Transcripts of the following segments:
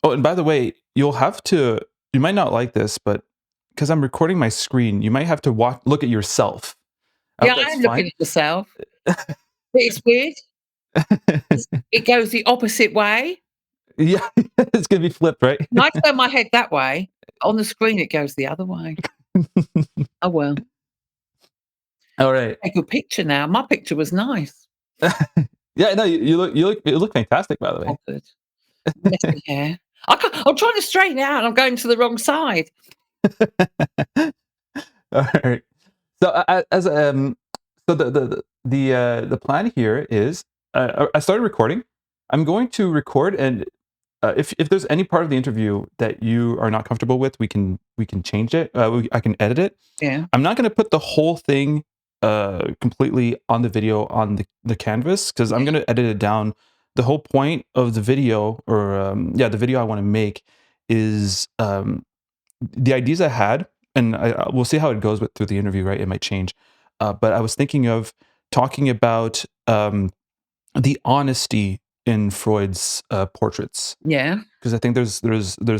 Oh, and by the way, you might not like this, but because I'm recording my screen, you might have to look at yourself. I Yeah, hope I that's am looking fine. at myself, but it's weird. It goes the opposite way. Yeah, it's gonna be flipped, right? I turn my head that way, on the screen it goes the other way. Oh, well. All right. A good picture now. My picture was nice. Yeah, no, you look fantastic, by the Oh, way. good. Messy hair. I'm trying to straighten it out and I'm going to the wrong side. All right. So as so the plan here is I started recording. I'm going to record, and if there's any part of the interview that you are not comfortable with, we can change it. I can edit it. Yeah. I'm not going to put the whole thing completely on the video on the canvas because I'm going to edit it down. The whole point of the video, or the video I want to make, is the ideas I had, and we'll see how it goes through the interview. Right, it might change, but I was thinking of talking about the honesty in Freud's portraits, Yeah. because I think there's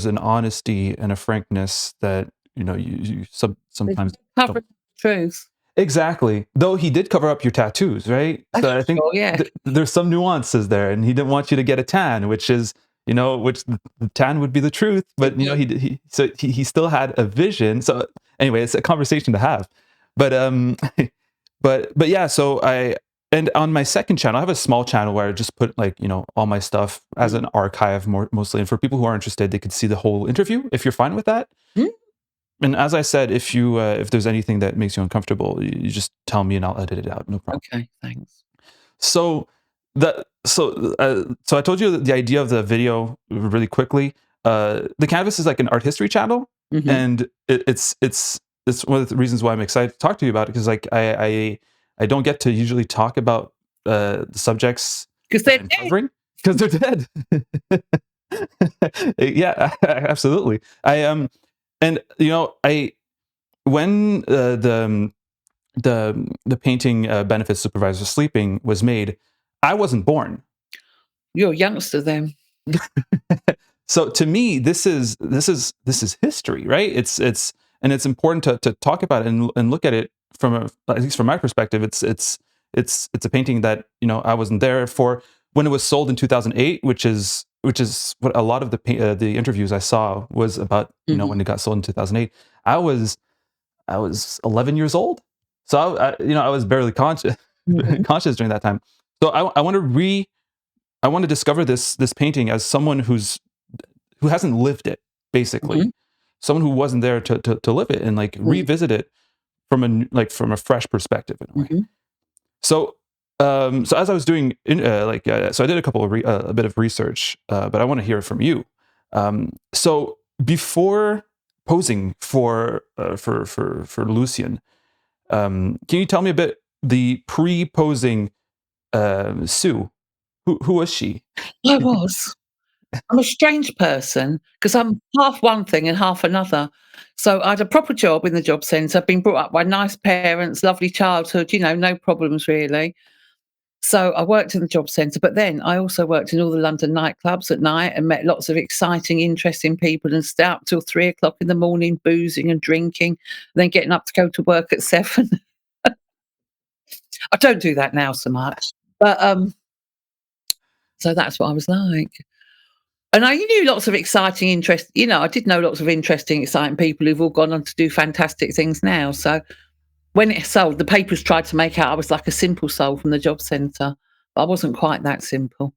an honesty and a frankness that you There's sometimes no don't. covering the truth. Exactly. Though he did cover up your tattoos, right? That's So for I think sure, yeah. there's some nuances there, and he didn't want you to get a tan, which is, which the tan would be the truth, but he still had a vision. So anyway, it's a conversation to have. But but yeah. So and on my second channel, I have a small channel where I just put, like, all my stuff as an archive, mostly, and for people who are interested, they could see the whole interview if you're fine with that. Mhm. And as I said, if there's anything that makes you uncomfortable, you just tell me and I'll edit it out. No problem. Okay, thanks. So so I told you the idea of the video really quickly. The Canvas is like an art history channel, Mhm. and it's one of the reasons why I'm excited to talk to you about it, because like I don't get to usually talk about the subjects 'Cause that they're I'm dead. covering because they're dead. Yeah, absolutely. And I when the painting benefits supervisor sleeping was made, I wasn't born. You're a youngster then. So to me, this is history, right? It's important to talk about it and look at it from at least from my perspective. It's a painting that I wasn't there for when it was sold in 2008, which is what a lot of the interviews I saw was about. Mhm. When it got sold in 2008, I was I was 11 years old. So I was barely conscious Mhm. conscious during that time. So I want to discover this painting as someone who hasn't lived it, basically. Mhm. Someone who wasn't there to live it, and like Mhm. revisit it from a fresh perspective in a way. Mhm. So so as I was doing so I did a bit of research, but I want to hear it from you. So before posing for Lucian, can you tell me a bit the pre-posing Sue? Who was she? I was. I'm a strange person because 'cause I'm half one thing and half another. So I had a proper job in the job centre, been brought up by nice parents, lovely childhood, no problems really. So I worked in the job centre, but then I also worked in all the London nightclubs at night and met lots of exciting, interesting people and stay up till 3 o'clock in the morning, boozing and drinking, then getting up to go to work at 7. I don't do that now so much, but, so that's what I was like. And I knew lots of exciting I did know lots of interesting, exciting people who've all gone on to do fantastic things now. So when it sold, the papers tried to make out I was like a simple soul from the job centre, but I wasn't quite that simple.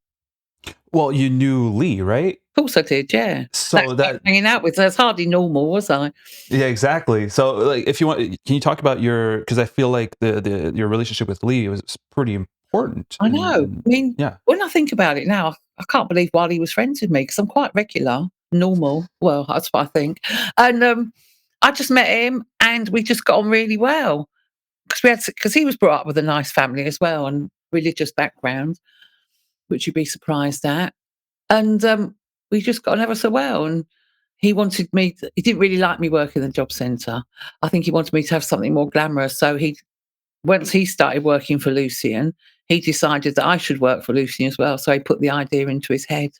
Well, you knew Lee, right? Of course I did, yeah. That's So who I was that hanging out with. That's hardly normal, was I? Yeah, exactly. So, like, if you want, can you talk about because I feel like your relationship with Lee was pretty important, I know. and I mean, yeah. when I think about it now, I can't believe while he was friends with me because I'm quite regular, normal. Well, that's what I think. And I just met him and we just got on really well because he was brought up with a nice family as well and religious background, which you'd be surprised at. And we just got on ever so well. And he didn't really like me working in the job centre. I think he wanted me to have something more glamorous. So once he started working for Lucian, he decided that I should work for Lucian as well. So he put the idea into his head.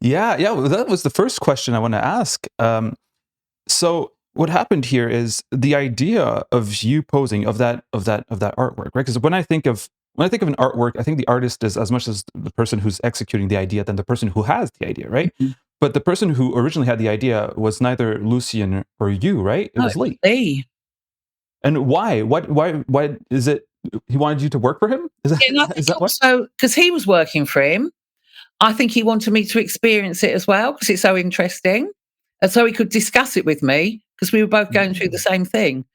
Yeah, yeah. Well, that was the first question I want to ask. So what happened here is the idea of you posing of that artwork, right? Because when I think of an artwork, I think the artist is as much as the person who's executing the idea than the person who has the idea, right? Mhm. But the person who originally had the idea was neither Lucian or you, right? It No, was it was Lee. Lee. And why? Why is it he wanted you to work for him? Is that Yeah, and I is think that why? also because he was working for him, I think he wanted me to experience it as well because it's so interesting, and so he could discuss it with me because we were both going through the Mm. same thing,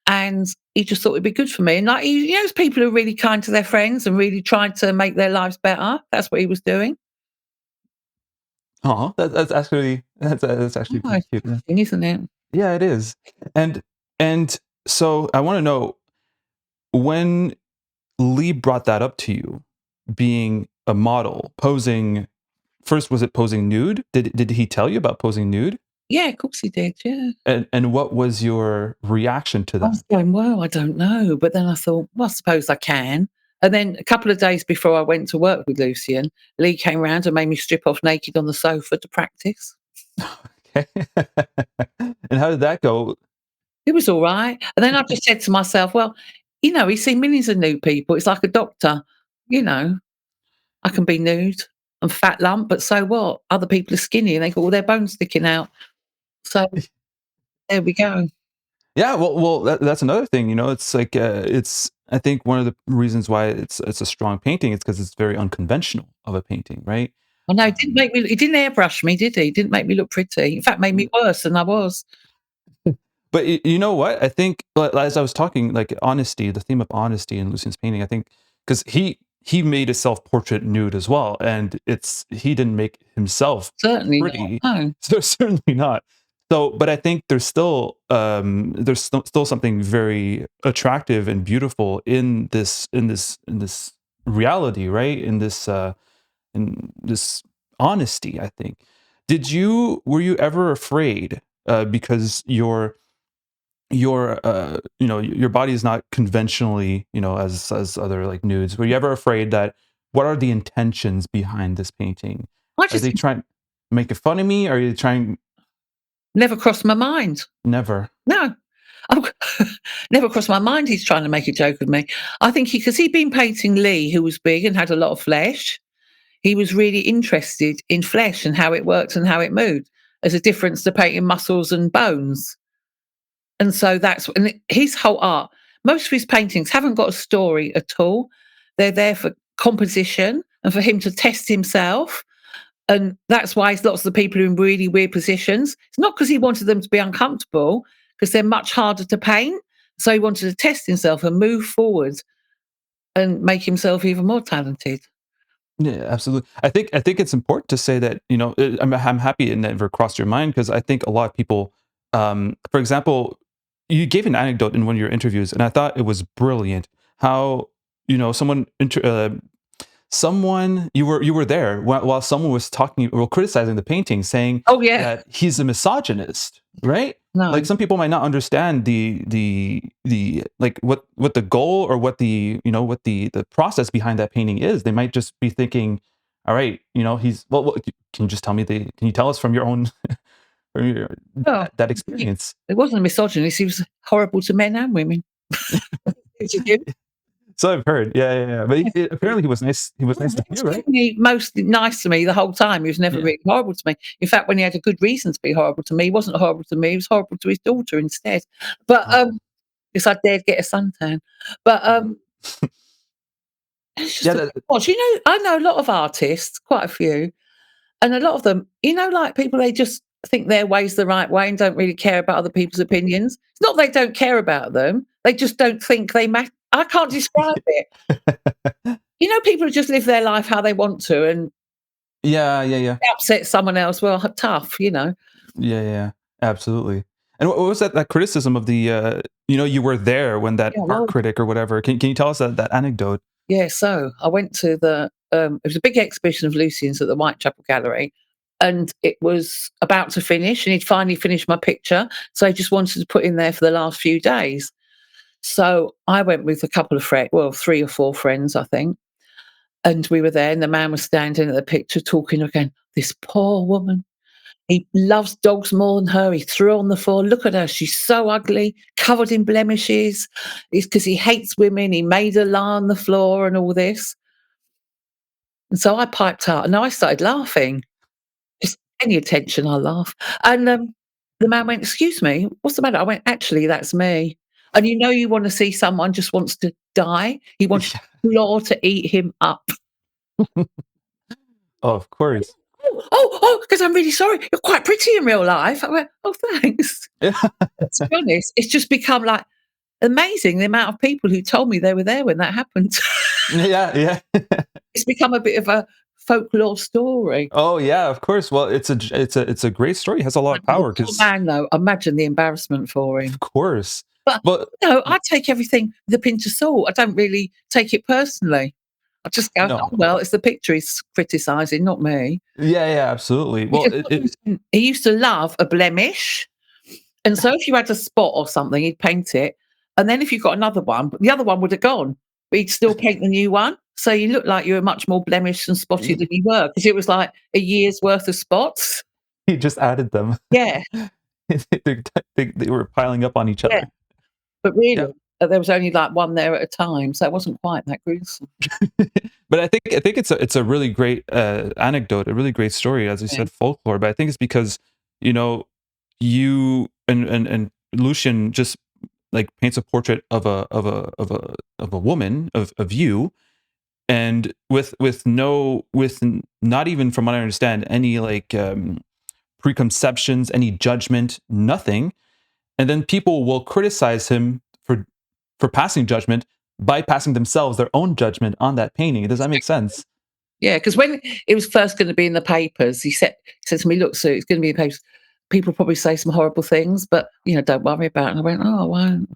and he just thought it'd be good for me. And like, those people who are really kind to their friends and really tried to make their lives better. That's what he was doing. Aw, that's actually Oh, pretty it's cute. Yeah. interesting, isn't it? Yeah, it is. And and so I want to know when Lee brought that up to you, being a model, posing first, was it posing nude? Did he tell you about posing nude? Yeah, of course he did. Yeah. And what was your reaction to I was that? going, well, I don't know. But then I thought, well, I suppose I can. And then a couple of days before I went to work with Lucian, Lee came round and made me strip off naked on the sofa to practice. Okay. And how did that go? It was all right. And then I just said to myself, well, he's seen millions of nude people. It's like a doctor, you know, I can be nude and fat lump, but so what? Other people are skinny and they got all their bones sticking out. So there we go. Yeah, well, that's another thing. It's like it's. I think one of the reasons why it's a strong painting is because it's very unconventional of a painting, right? I know Um, he didn't airbrush me, did he? He didn't make me look pretty. In fact, made me worse than I was. But you know what? I think, as I was talking, like honesty, the theme of honesty in Lucian's painting, I think, because he made a self portrait nude as well, and he didn't make himself Certainly not. pretty, No. so certainly not. So, but I think there's still something very attractive and beautiful in this reality, right? In this honesty. I think. Were you ever afraid because your body is not conventionally, as other like nudes, were you ever afraid that what are the intentions behind this painting? I Are just they trying to make it fun of me? Are you trying? never crossed my mind. Never. No. I've never crossed my mind he's trying to make a joke of me. I think because he'd been painting Lee, who was big and had a lot of flesh, he was really interested in flesh and how it worked and how it moved as a difference to painting muscles and bones. And so his whole art, most of his paintings haven't got a story at all. They're there for composition and for him to test himself. And that's why lots of the people are in really weird positions. It's not because he wanted them to be uncomfortable, because they're much harder to paint. So he wanted to test himself and move forward and make himself even more talented. Yeah, absolutely. I think it's important to say that, I'm happy it never crossed your mind, because I think a lot of people, for example, you gave an anecdote in one of your interviews, and I thought it was brilliant. How someone, you were there while someone was talking, well, criticizing the painting, saying Oh yeah, that he's a misogynist, right? Like, no, some people might not understand the like what the goal, or what the process behind that painting is. They might just be thinking, all right, he's well, can you just tell me the can you tell us from your own from your, well, that he, experience? it wasn't a misogynist. He was horrible to men and women. Did you do? So I've heard. Yeah, yeah, yeah. But apparently he was Yeah, nice to he was you, right? generally mostly nice to me the whole time. He was never Yeah. really horrible to me. In fact, when he had a good reason to be horrible to me, he wasn't horrible to me. He was horrible to his daughter instead. But Oh. because I dared get a suntan. But it's just Yeah, a bit much. I know a lot of artists, quite a few, and a lot of them, like people, they just think their way's the right way and don't really care about other people's opinions. It's not they don't care about them; they just don't think they matter. I can't describe it. People who just live their life how they want to, and yeah, yeah, yeah. upset someone else. Well, tough. Yeah, yeah, yeah, absolutely. And what was that criticism of you were there when that Yeah, art well, critic or whatever. Can you tell us that anecdote? yeah. So I went to it was a big exhibition of Lucian's at the Whitechapel Gallery, and it was about to finish, and he'd finally finished my picture, so he just wanted to put in there for the last few days. So I went with a couple of friends, well, 3 or 4 friends, I think, And we were there, and the man was standing at the picture talking again. This poor woman. He loves dogs more than her. He threw her on the floor. Look at her. She's so ugly, covered in blemishes. It's because he hates women. He made her lie on the floor and all this. And so I piped out, and I started laughing. Just any attention, I laugh. And the man went, "Excuse me, what's the matter?" I went, "Actually, that's me." And you want to see someone just wants to die. He wanted Yeah. the floor to eat him up. Oh, of course. Because I'm really sorry. You're quite pretty in real life. I went, "Oh, thanks." To be honest, it's just become like amazing the amount of people who told me they were there when that happened. Yeah, yeah. It's become a bit of a folklore story. Oh, yeah, of course. Well, it's a great story. It has a lot of And the power poor because, man, though, imagine the embarrassment for of him. course. But, But I take everything with a pinch of salt. I don't really take it personally. I just go, "Oh, no. well, it's the picture he's criticising, not me." Yeah, yeah, absolutely. Well, Because he used to love a blemish, and so if you had a spot or something, he'd paint it, and then if you got another one, the other one would have gone, but he'd still paint the new one, so you looked like you were much more blemished and spotted than you were, because it was like a year's worth of spots. he just added them. Yeah, They they were piling up on each yeah, other. but Yeah. really, there was only, like, one there at a time, so it wasn't quite that gruesome. But I think it's a really great, anecdote, a really great story, as you Yeah. said, folklore, but I think it's because, you know, you and Lucian just, like, paints a portrait of a woman, of you, and with not even, from what I understand, any, like, preconceptions, any judgment, nothing, and then people will criticize him for passing judgment by passing themselves their own judgment on that painting. Does that make sense? Yeah, because when it was first gonna be in the papers, he said to me, "Look, Sue, it's gonna be in the papers. People probably say some horrible things, but, don't worry about it." And I went, "Oh, I won't."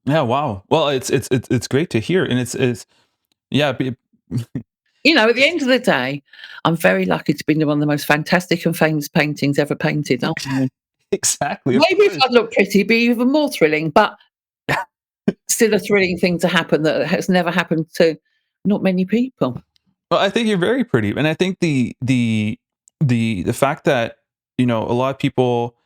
Yeah, wow. Well, it's great to hear, and it's yeah, At the end of the day, I'm very lucky to be in one of the most fantastic and famous paintings ever painted, aren't I? exactly, of Maybe if course. I'd looked pretty, it'd be even more thrilling, but still a thrilling thing to happen that has never happened to not many people. Well, I think you're very pretty, and I think the fact that, a lot of people,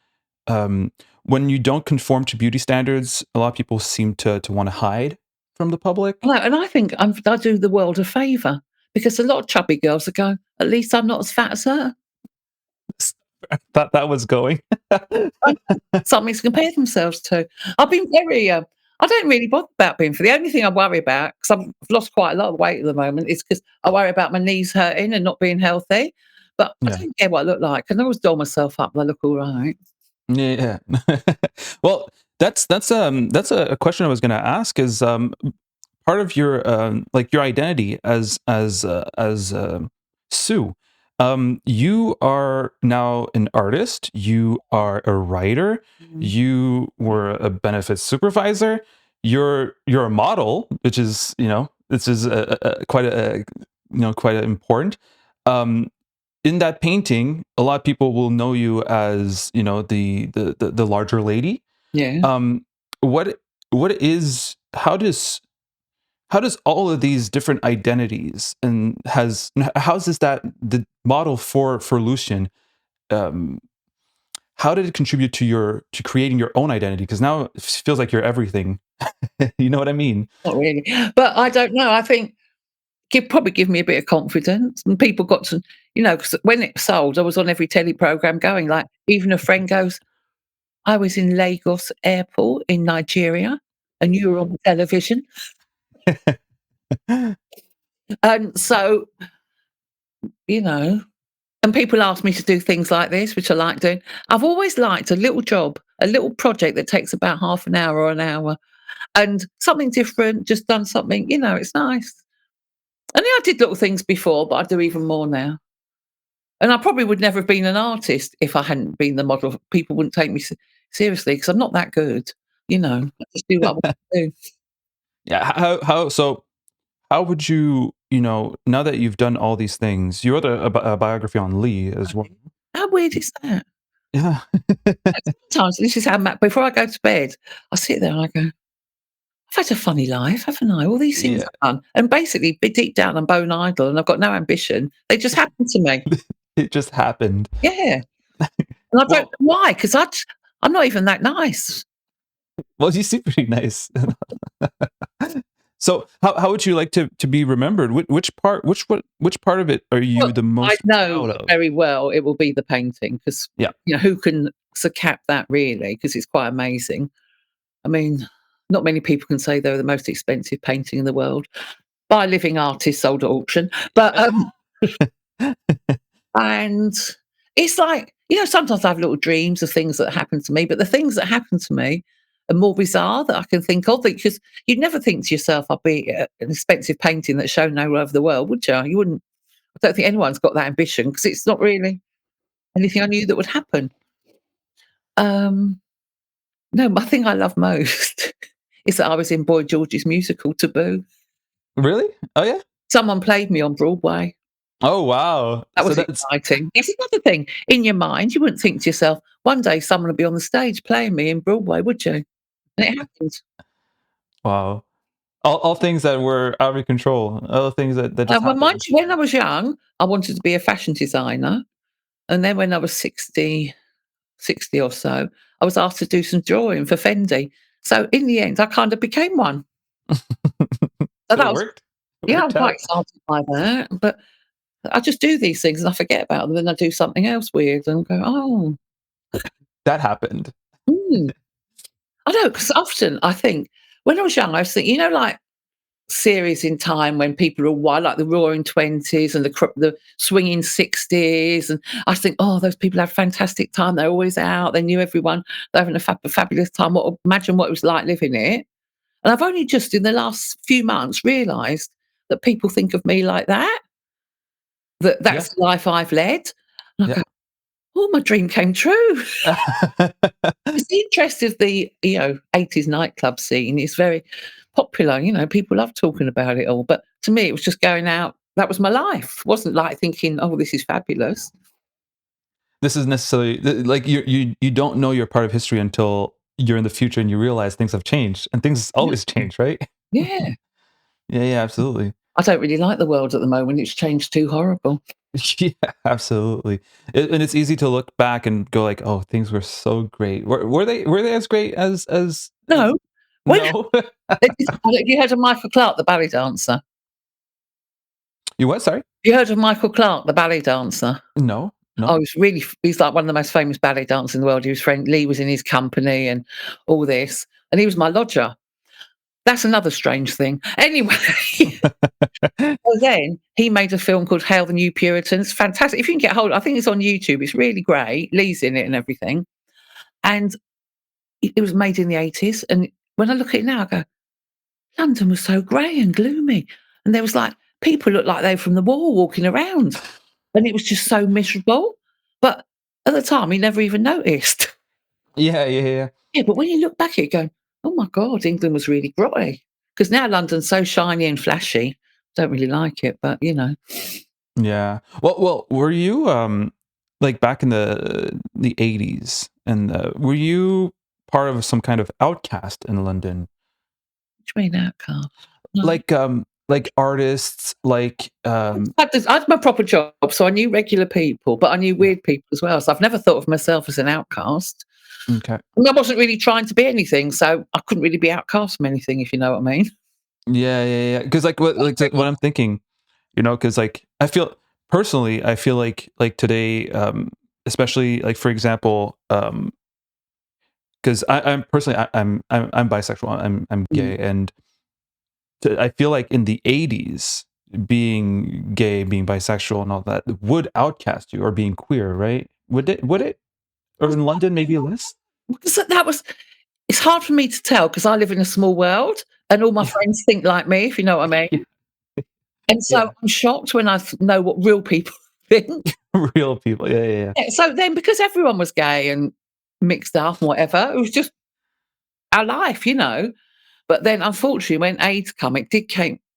um, when you don't conform to beauty standards, a lot of people seem to want to hide from the public. No, and I think I do the world a favour because a lot of chubby girls are going, "At least I'm not as fat as her." Thought that was going. I something to compare themselves to. I've been very, I don't really bother about being for the only thing I worry about, because I've lost quite a lot of weight at the moment, is because I worry about my knees hurting and not being healthy. But I Yeah. don't care what I look like. I can always doll myself up and I look all right. Yeah. Yeah. Well, that's a question I was going to ask is, part of your, like, your identity as Sue. You are now an artist. You are a writer. Mm. You were a benefits supervisor. You're a model, which is, this is quite important. Um, in that painting, a lot of people will know you as, the larger lady. Yeah. Um, what what is how does all of these different identities, and how's is that the model for Lucian, um how did it contribute to creating your own identity, because now it feels like you're everything. You know what I mean? Not really. But I don't know. I think it probably give me a bit of confidence. And people got to, because when it sold, I was on every telly program going. Like, even a friend goes, "I was in Lagos airport in Nigeria and you were on the television." And so, you know, and people ask me to do things like this, which I like doing. I've always liked a little job, a little project that takes about half an hour or an hour, and something different, just done something, it's nice. And I did little things before, but I do even more now. And I probably would never have been an artist if I hadn't been the model. People wouldn't take me seriously because I'm not that good. I just do what I want to do. Yeah, how would you, now that you've done all these things, you wrote a biography on Lee as well. How weird is that? Yeah. Sometimes this is how before I go to bed, I sit there and I go, I've had a funny life, haven't I? All these things Yeah. I've done, and basically, deep down, I'm bone idle, and I've got no ambition. They just happen to me. It just happened. Yeah, and I don't Well, know why, 'cause I'm not even that nice. well, you seem pretty nice. So, how would you like to be remembered? Which part which part of it are Well, you the I most know proud of? very well it will be the painting because, Yeah. who can cap that really? Because it's quite amazing. I mean, not many people can say they're the most expensive painting in the world by a living artist sold at auction. But, and it's like, sometimes I have little dreams of things that happen to me, but the things that happen to me are more bizarre that I can think of because you'd never think to yourself, I'll be an expensive painting that's shown all over the world, would you? You wouldn't. I don't think anyone's got that ambition because it's not really anything I knew that would happen. Um, no, my thing I love most is that I was in Boy George's musical Taboo. Really? Oh, yeah? Someone played me on Broadway. Oh, wow. That So was that's exciting. It's another thing. In your mind, you wouldn't think to yourself, one day someone will be on the stage playing me in Broadway, would you? And it happened. wow. All things that were out of your control, all the things that just Well, mind happened. you, when I was young, I wanted to be a fashion designer. And then when I was 60 or so, I was asked to do some drawing for Fendi. So in the end, I kind of became one. So So that it was, worked? It yeah, worked I'm quite out. excited by that. But I just do these things and I forget about them. Then I do something else weird and go, oh, That happened. hmm. I know, because often I think when I was young, I was thinking, like series in time when people are wild, like the Roaring Twenties and the Swinging Sixties, and I think, oh, those people had a fantastic time. They're always out. They knew everyone. They're having a fabulous time. Imagine what it was like living it. And I've only just in the last few months realised that people think of me like that. That Yeah. that's the life I've led. And I Yeah. go, oh, my dream came true. Because the interest of the 80s nightclub scene is very popular. People love talking about it all. But to me, it was just going out. That was my life. It wasn't like thinking, oh, this is fabulous. This is necessarily like you don't know you're part of history until you're in the future and you realize things have changed and things always Yeah. change, right? Yeah. Yeah, yeah, absolutely. I don't really like the world at the moment. It's changed too horrible. Yeah, absolutely. And it's easy to look back and go like, "Oh, things were so great." Were they as great as No. When no? have you heard of Michael Clark, the ballet dancer? Have You what? Sorry? you heard of Michael Clark, the ballet dancer? No, Oh, no. he's like one of the most famous ballet dancers in the world. He was friend Lee was in his company and all this. And he was my lodger. That's another strange thing. Anyway, so then he made a film called Hail the New Puritans. Fantastic. If you can get hold, I think it's on YouTube. It's really great. Lee's in it and everything. And it was made in the 80s. And when I look at it now, I go, London was so grey and gloomy. And there was like people looked like they were from the war walking around. And it was just so miserable. But at the time, he never even noticed. Yeah, yeah, yeah. Yeah, but when you look back at it, going, oh my God, England was really grotty. Because now London's so shiny and flashy. Don't really like it, but Yeah. Well, were you like back in the 80s and were you part of some kind of outcast in London? what do you mean outcast? No. Like artists, like I had my proper job, so I knew regular people, but I knew yeah. weird people as well. So I've never thought of myself as an outcast. Okay. And I wasn't really trying to be anything, so I couldn't really be outcast from anything, if you know what I mean. Yeah, yeah, yeah. Because what I'm thinking, because like I feel personally, I feel like today, especially like for example, because I'm personally I'm bisexual, I'm Mm. gay, and I feel like in the 80s, being gay, being bisexual, and all that would outcast you, or being queer, right? Would it? Would it? Or in London, maybe less. Because that was it's hard for me to tell because I live in a small world and all my Yeah, friends think like me, if you know what I mean. yeah, And so yeah. I'm shocked when I know what real people think. Real people. Yeah, yeah, yeah. Yeah, so then because everyone was gay and mixed up and whatever, it was just our life. But then unfortunately when AIDS come, it did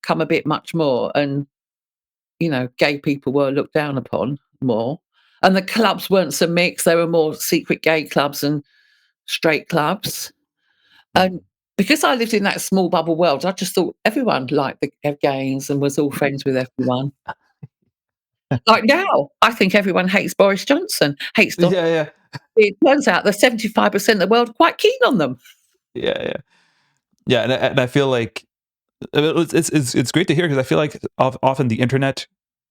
come a bit much more and, gay people were looked down upon more. And the clubs weren't so mixed, they were more secret gay clubs and straight clubs. Mm. because I lived in that small bubble world, I just thought everyone liked the gays and was all friends with everyone. Like now, I think everyone hates Boris Johnson, hates Donald. Yeah, yeah. It turns out that 75% of the world are quite keen on them. Yeah, yeah. Yeah, and I feel like it's great to hear because I feel like often the internet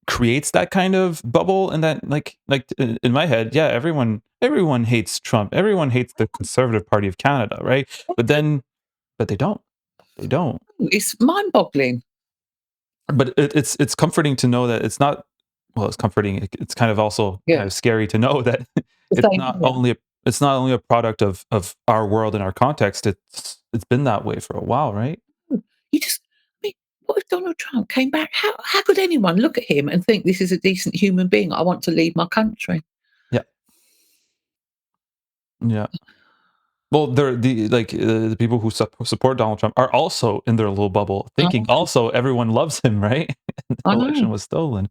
creates that kind of bubble and that like in my head, yeah, everyone hates Trump. Everyone hates the Conservative Party of Canada, right? But they don't. They don't. It's mind-boggling. But it's comforting to know that it's not well, it's comforting. It's kind of also Yeah, kind of scary to know that the it's same not here. only it's not only a product of our world and our context. It's been that way for a while, right? You just I mean, what if Donald Trump came back? How could anyone look at him and think this is a decent human being? I want to leave my country. Yeah, yeah. Well, they're the people who support Donald Trump are also in their little bubble, I thinking know, also everyone loves him, right? And I the know. election was stolen.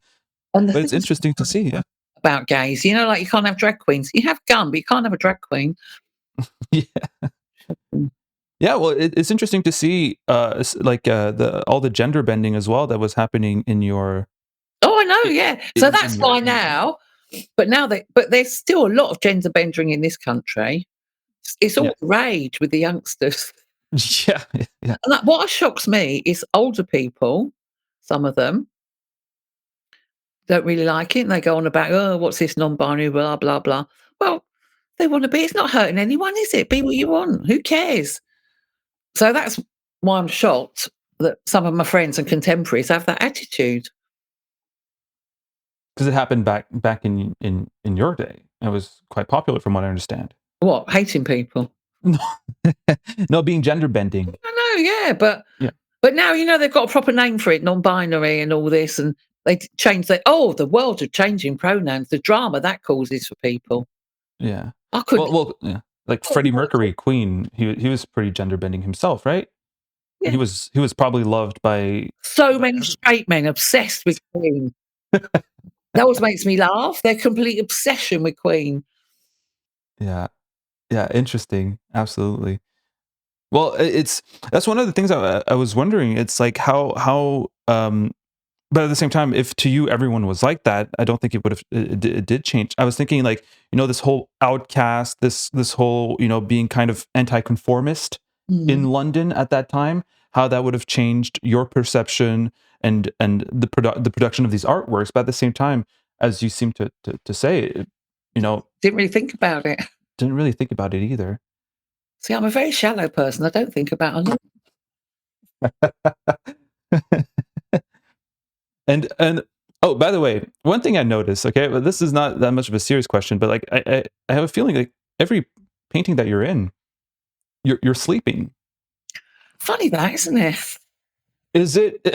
And the But it's things interesting to see. Yeah, about gays, like you can't have drag queens. You have gun, but you can't have a drag queen. yeah, Mm. yeah. Well, it's interesting to see, the all the gender bending as well that was happening in your Oh, I know, i- yeah. So in that's your why now, but there's still a lot of gender bending in this country. It's yeah, all the rage with the youngsters. yeah, yeah. And that what shocks me is older people, some of them, don't really like it, and they go on about, "Oh, what's this non-binary, blah, blah, blah." Well, they wanna be it's not hurting anyone, is it? Be what you want. Who cares? So that's why I'm shocked that some of my friends and contemporaries have that attitude. Because it happened back in your day. It was quite popular, from what I understand. What? Hating people? No, no, being gender bending. I know, yeah, Yeah, but now, they've got a proper name for it, non-binary and all this, and they change the world of changing pronouns, the drama that causes for people. yeah. I could Well, yeah. Like Freddie Mercury, Queen, he was pretty gender bending himself, right? And yeah. he was probably loved So by many every straight men obsessed with Queen. That always makes me laugh, their complete obsession with Queen. Yeah. Yeah, interesting. Absolutely. Well, it's that's one of the things I was wondering. It's like but at the same time, if to you everyone was like that, I don't think it would have it did change. I was thinking like, this whole outcast, this whole, being kind of anti-conformist in Mm. London at that time, how that would have changed your perception and the production of these artworks. But at the same time, as you seem to say, you know, Didn't really think about it. didn't really think about it either. See, I'm a very shallow person, I don't think about a lot. And oh, by the way, one thing I noticed, okay, but this is not that much of a serious question, but like I have a feeling like every painting that you're in, you're sleeping. Funny that, isn't it? Is it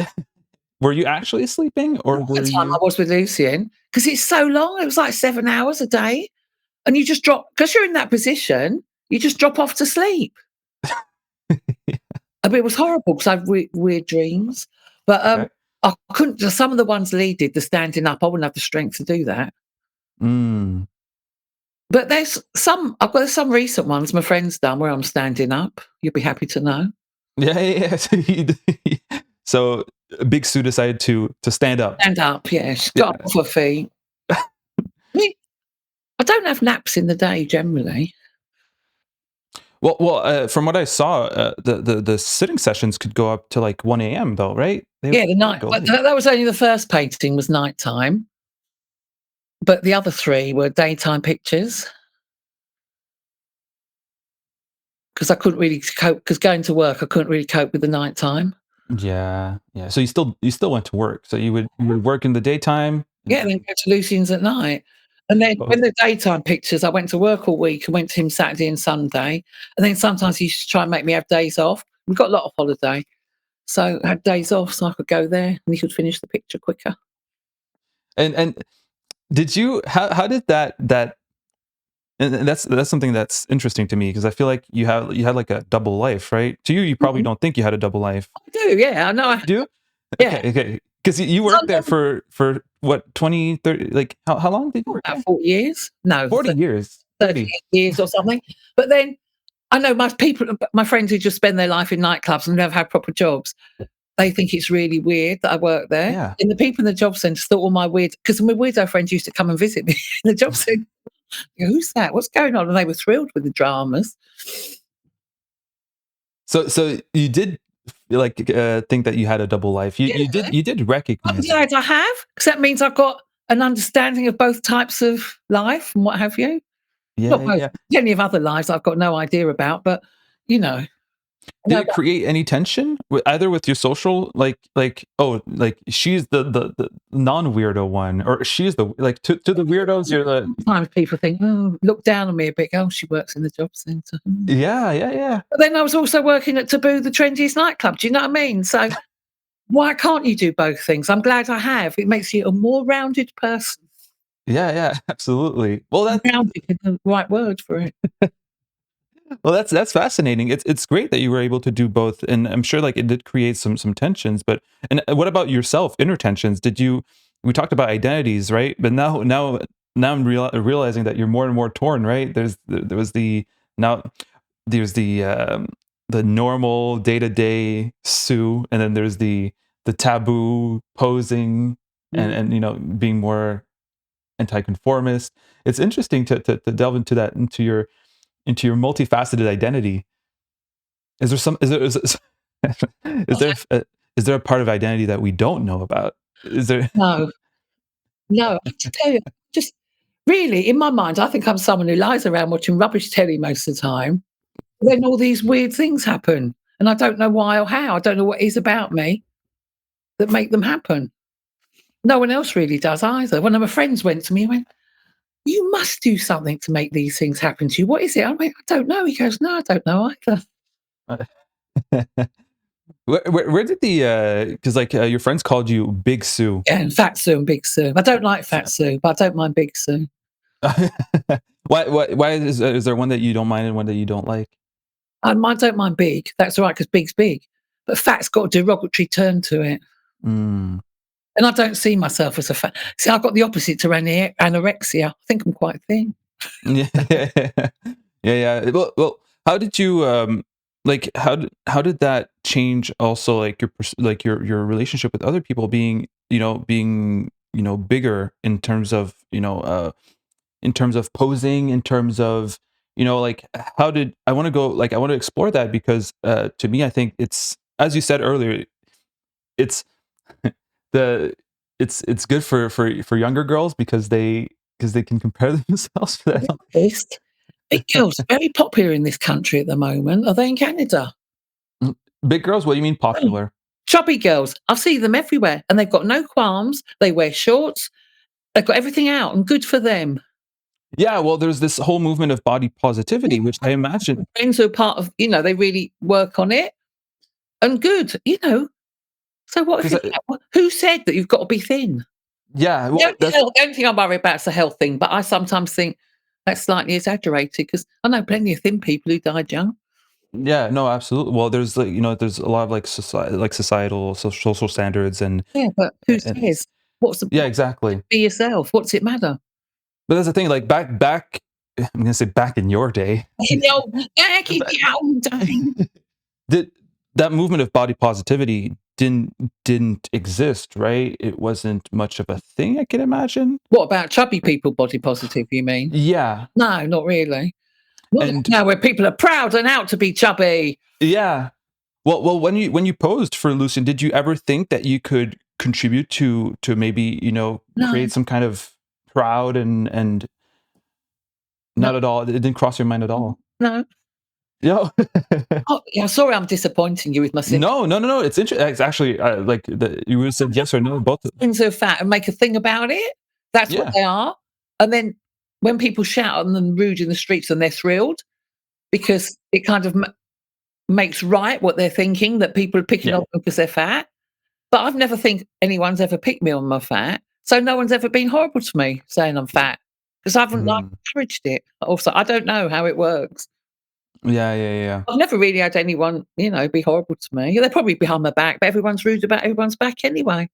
were you actually sleeping or At were the time I you was with Lucien, because it's so long, it was like 7 hours a day, and you just drop because 'cause you're in that position, you just drop off to sleep. I mean, it was horrible because I have weird dreams, but, okay? I couldn't some of the ones Lee did, the standing up, I wouldn't have the strength to do that. Mm. But I've got some recent ones my friend's done where I'm standing up, you'll be happy to know. Yeah, yeah, yeah. So Big Sue decided to stand up. Stand up, yeah, she's got Yeah. off her feet. I mean, I don't have naps in the day generally. From what I saw, the sitting sessions could go up to like 1 a.m. though, right? Yeah, the They would night go but late. that was only the first painting was nighttime, but the other 3 were daytime pictures because I couldn't really cope. Because going to work, I couldn't really cope with the nighttime. Yeah, yeah. So you still went to work. So you would work in the daytime and Yeah, and then then go to Lucian's at night. And then both. when the daytime pictures, I went to work all week and went to him Saturday and Sunday, and then sometimes he used to try and make me have days off. We got a lot of holiday, so I had days off so I could go there and he could finish the picture quicker. And did you how did that and that's something that's interesting to me because I feel like you had like a double life, right? To you, you probably Mhm. don't think you had a double life. I do, yeah, I know You do? yeah. Okay, okay. Because you So worked there for what 20, 30, like how long did you work about there? 40 years? No, 40 years. 30. 38 years or something. But then I know my friends who just spend their life in nightclubs and never have proper jobs, they think it's really weird that I work there. Yeah. And the people in the job centre thought all my weird, because my weirdo friends used to come and visit me in the job centre. "Who's that? What's going on?" And they were thrilled with the dramas. So you did like, think that you had a double life. You Yeah, you did I'm recognize it. glad I have, because that means I've got an understanding of both types of life and what have you. Not Yeah, both, yeah. plenty of other lives I've got no idea about, but, you know, Did no, it create any tension either with your social, oh, like she's the non-weirdo one, or she's the like to the weirdos you're the sometimes people think, "Oh, look down on me a bit. Oh, she works in the job centre." yeah, yeah, yeah. But then I was also working at Taboo, the trendiest nightclub. Do you know what I mean? So why can't you do both things? I'm glad I have. It makes you a more rounded person. Yeah, yeah, absolutely. Well, that's Rounded is the right word for it. that's fascinating. It's great that you were able to do both, and I'm sure like it did create some tensions. But and what about yourself? Inner tensions? Did you? We talked about identities, right? But now I'm realizing that you're more and more torn, right? There was the now there's the normal day to day Sue, and then there's the taboo posing Mm. and being more anti-conformist. It's interesting to delve into that into your multifaceted identity. Is there some? Is there a, is there a part of identity that we don't know about? Is there? No, no, I have to tell you, just really, in my mind, I think I'm someone who lies around watching rubbish telly most of the time. Then all these weird things happen, and I don't know why or how. I don't know what is about me that make them happen. No one else really does either. One of my friends went to me and went, "You must do something to make these things happen to you. What is it?" I went, "I don't know." He goes, "No, I don't know either." Where did the because like your friends called you Big Sue? Yeah, and Fat Sue and Big Sue. I don't like Fat Sue, but I don't mind Big Sue. Why is there one that you don't mind and one that you don't like? I don't mind Big. That's all right because Big's big. But Fat's got a derogatory turn to it. Mm. And I don't see myself as a fat. See, I've got the opposite to anorexia. I think I'm quite thin. Yeah, yeah, yeah. Well, how did you like how did that change also like your like your relationship with other people being being bigger in terms of in terms of posing, in terms of like how did I want to go like I want to explore that because to me I think it's as you said earlier it's the it's good for younger girls because they can compare themselves to that. Honest. Big girls are very popular in this country at the moment. Are they in Canada? Mm, big girls? What do you mean Oh, popular? chubby girls. I see them everywhere and they've got no qualms. They wear shorts. They've got everything out and good for them. Yeah, well, there's this whole movement of body positivity, which I imagine Friends who are part of, they really work on it and good. So what if because it's who said that you've got to be thin? yeah, well, that's The only thing I worry about is the health thing, but I sometimes think that's slightly exaggerated because I know plenty of thin people who died young. yeah, no, absolutely. Well, there's like there's a lot of like societal social standards Yeah, but who and says? What's the yeah, point? exactly. Be yourself. What's it matter? But that's the thing, like back I'm gonna say back in your day, Back in but the old days. did that movement of body positivity didn't exist, right? It wasn't much of a thing, I can imagine. What about chubby people body positive, you mean? Yeah, No, not really. Not like and now where people are proud and out to be chubby. yeah. Well, when you posed for Lucian, did you ever think that you could contribute to maybe, No, create some kind of crowd and no, not at all? It didn't cross your mind at all? no. Yeah. Oh, yeah, sorry I'm disappointing you with my simple No, no, no, no. It's actually like you would have said yes or no, both. things are fat and make a thing about it. That's what Yeah, they are. And then when people shout at them rude in the streets and they're thrilled because it kind of makes right what they're thinking that people are picking yeah. on them because they're fat. But I've never think anyone's ever picked me on my fat. So no one's ever been horrible to me saying I'm fat because I haven't like Mm. encouraged it. Also, I don't know how it works. Yeah, yeah, I've never really had anyone, be horrible to me. They're probably behind my back, but everyone's rude about everyone's back anyway.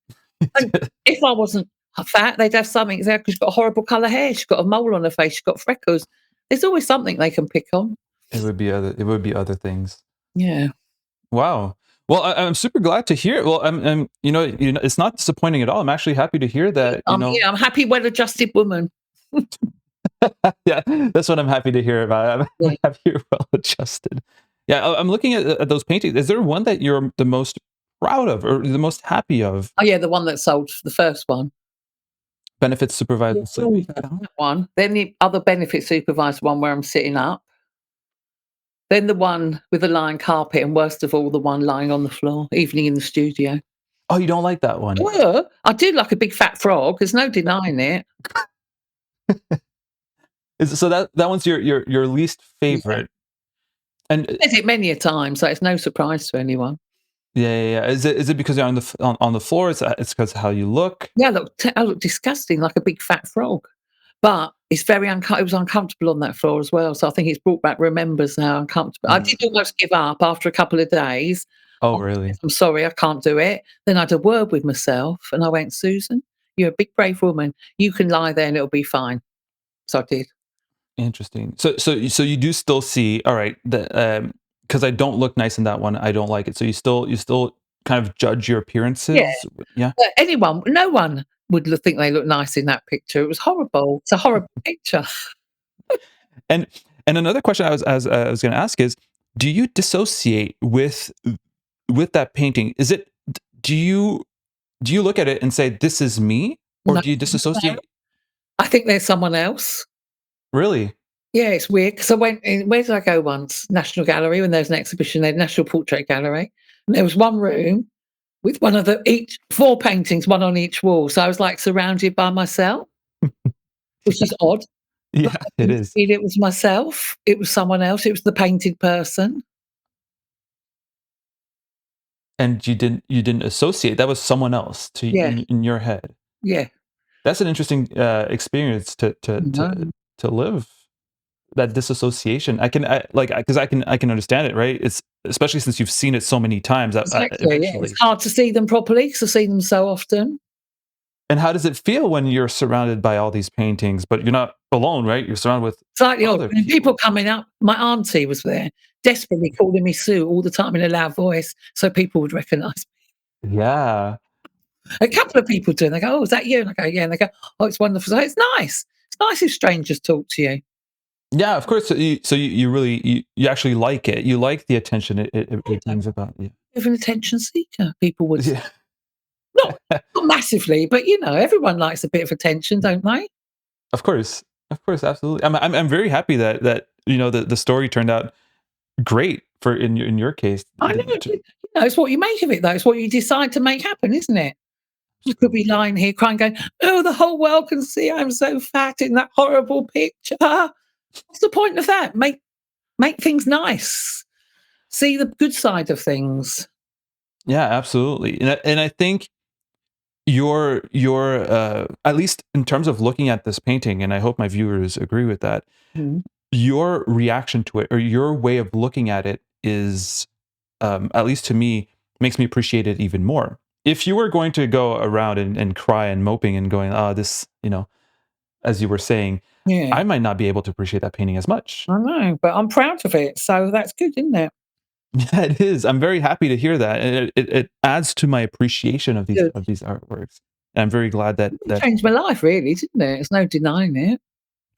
And yeah. if I wasn't fat, they'd have something there because she's got horrible colour hair, she's got a mole on her face, she's got freckles. There's always something they can pick on. It would be other things. Yeah. Wow. Well, I'm super glad to hear it. Well, it's not disappointing at all. I'm actually happy to hear that. Yeah, I'm a happy, well-adjusted woman. Yeah, that's what I'm happy to hear about. I'm Yeah. happy you're well adjusted. Yeah, I'm looking at those paintings. Is there one that you're the most proud of or the most happy of? Oh, yeah, the one that sold, the first one. Benefits supervised Yeah, and sleeping. that one. Then the other benefit supervised one where I'm sitting up. Then the one with the lying carpet, and worst of all, the one lying on the floor, evening in the studio. Oh, you don't like that one? I do like a big fat frog, there's no denying it. So that one's your least Yeah. favorite? And Said it many a time, so it's no surprise to anyone. yeah, yeah, yeah. Is it because you're on the floor? It's because of how you look? Yeah, I look disgusting like a big fat frog. But it's very it was uncomfortable on that floor as well, so I think it's brought back remembers how uncomfortable I Mm. did almost give up after a couple of days. Oh, I said, really? "I'm sorry, I can't do it." Then I had a word with myself and I went, "Susan, you're a big brave woman. You can lie there and it'll be fine." So I did. Interesting. So you do still see, all right, because I don't look nice in that one, I don't like it. So you still kind of judge your Yeah, appearances? Yeah. but no one would think they look nice in that picture. It was horrible. It's a horrible picture. And another question I was gonna ask is, do you dissociate with that painting? Do you look at it and say, "This is me," or No, do you no. disassociate? I think there's someone else. Really? Yeah, it's weird because I went in where did I go once? National Gallery when there was an exhibition there, National Portrait Gallery, and there was one room with one of the each 4 paintings, one on each wall, so I was, like, surrounded by myself, which is odd, but Yeah, I it didn't is. feel it was myself, it was someone else, it was the painted person. And you didn't associate, that was someone else to Yeah, in your head. yeah. That's an interesting, experience to live, that disassociation. Because I can understand it, right? It's especially since you've seen it so many times, Exactly, yeah, it's eventually. hard to see them properly because 'cause I've seen them so often. And how does it feel when you're surrounded by all these paintings, but you're not alone, right? You're surrounded with Slightly odd, other and people people. coming up my auntie was there, desperately calling me Sue all the time in a loud voice so people would recognise. Yeah. A couple of people do, and they go, "Oh, is that you?" And I go, "Yeah," and they go, "Oh, it's wonderful." So it's nice. It's nice if strangers talk to you. Yeah, of course, so you really you actually like it. You like the attention it Yeah, brings about you. bit of an attention seeker, people would say. Yeah. Not not massively, but, everyone likes a bit of attention, don't they? Of course. Of course, absolutely. I'm very happy that, the story turned out great for in your case. I know, it's what you make of it, though. It's what you decide to make happen, isn't it? You could be lying here crying, going, "Oh, the whole world can see I'm so fat in that horrible picture." What's the point of that? Make things nice. See the good side of things. Yeah, absolutely. And I think your at least in terms of looking at this painting, and I hope my viewers agree with that, Mhm. your reaction to it or your way of looking at it is, at least to me, makes me appreciate it even more. If you were going to go around and cry and moping and going, "Oh, this," as you were saying, Yeah, I might not be able to appreciate that painting as much. I know, but I'm proud of it, so that's good, isn't it? Yeah, it is. I'm very happy to hear that, and it adds to my appreciation of these Good. of these artworks. And I'm very glad It changed my life really, didn't it? There's no denying it.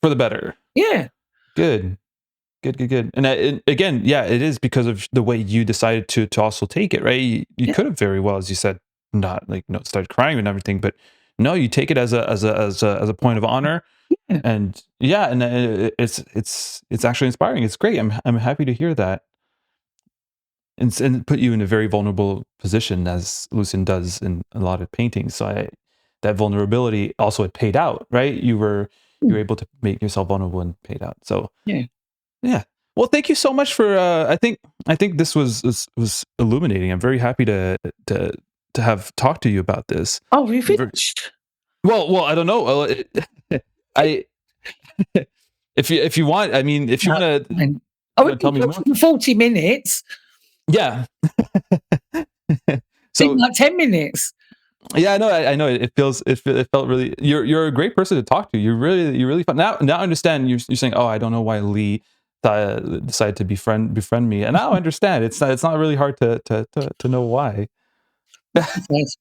for the better. Yeah, Good. Good, good, good. And again, yeah, it is because of the way you decided to also take it, right? You yeah, could have very well, as you said, not like start crying and everything, but no, you take it as a point of honor, yeah. and yeah, and it's actually inspiring. It's great. I'm happy to hear that, and put you in a very vulnerable position as Lucian does in a lot of paintings. So that vulnerability also it paid out, right? You were Mm, able to make yourself vulnerable and paid out. So yeah. yeah. Well, thank you so much for. I think this was illuminating. I'm very happy to to have talked to you about this. Oh, you Ver- finished? Well, I don't know. I if you want, I mean, if you No, want to fine. Oh, you we've want to tell been me more. talking for 40 minutes. Yeah. Seemed So like 10 minutes. yeah, I know it felt really. You're a great person to talk to. You're really fun. Now I understand you're saying, oh, I don't know why Lee decided to befriend me, and now I understand. It's not really hard to know why. Yes.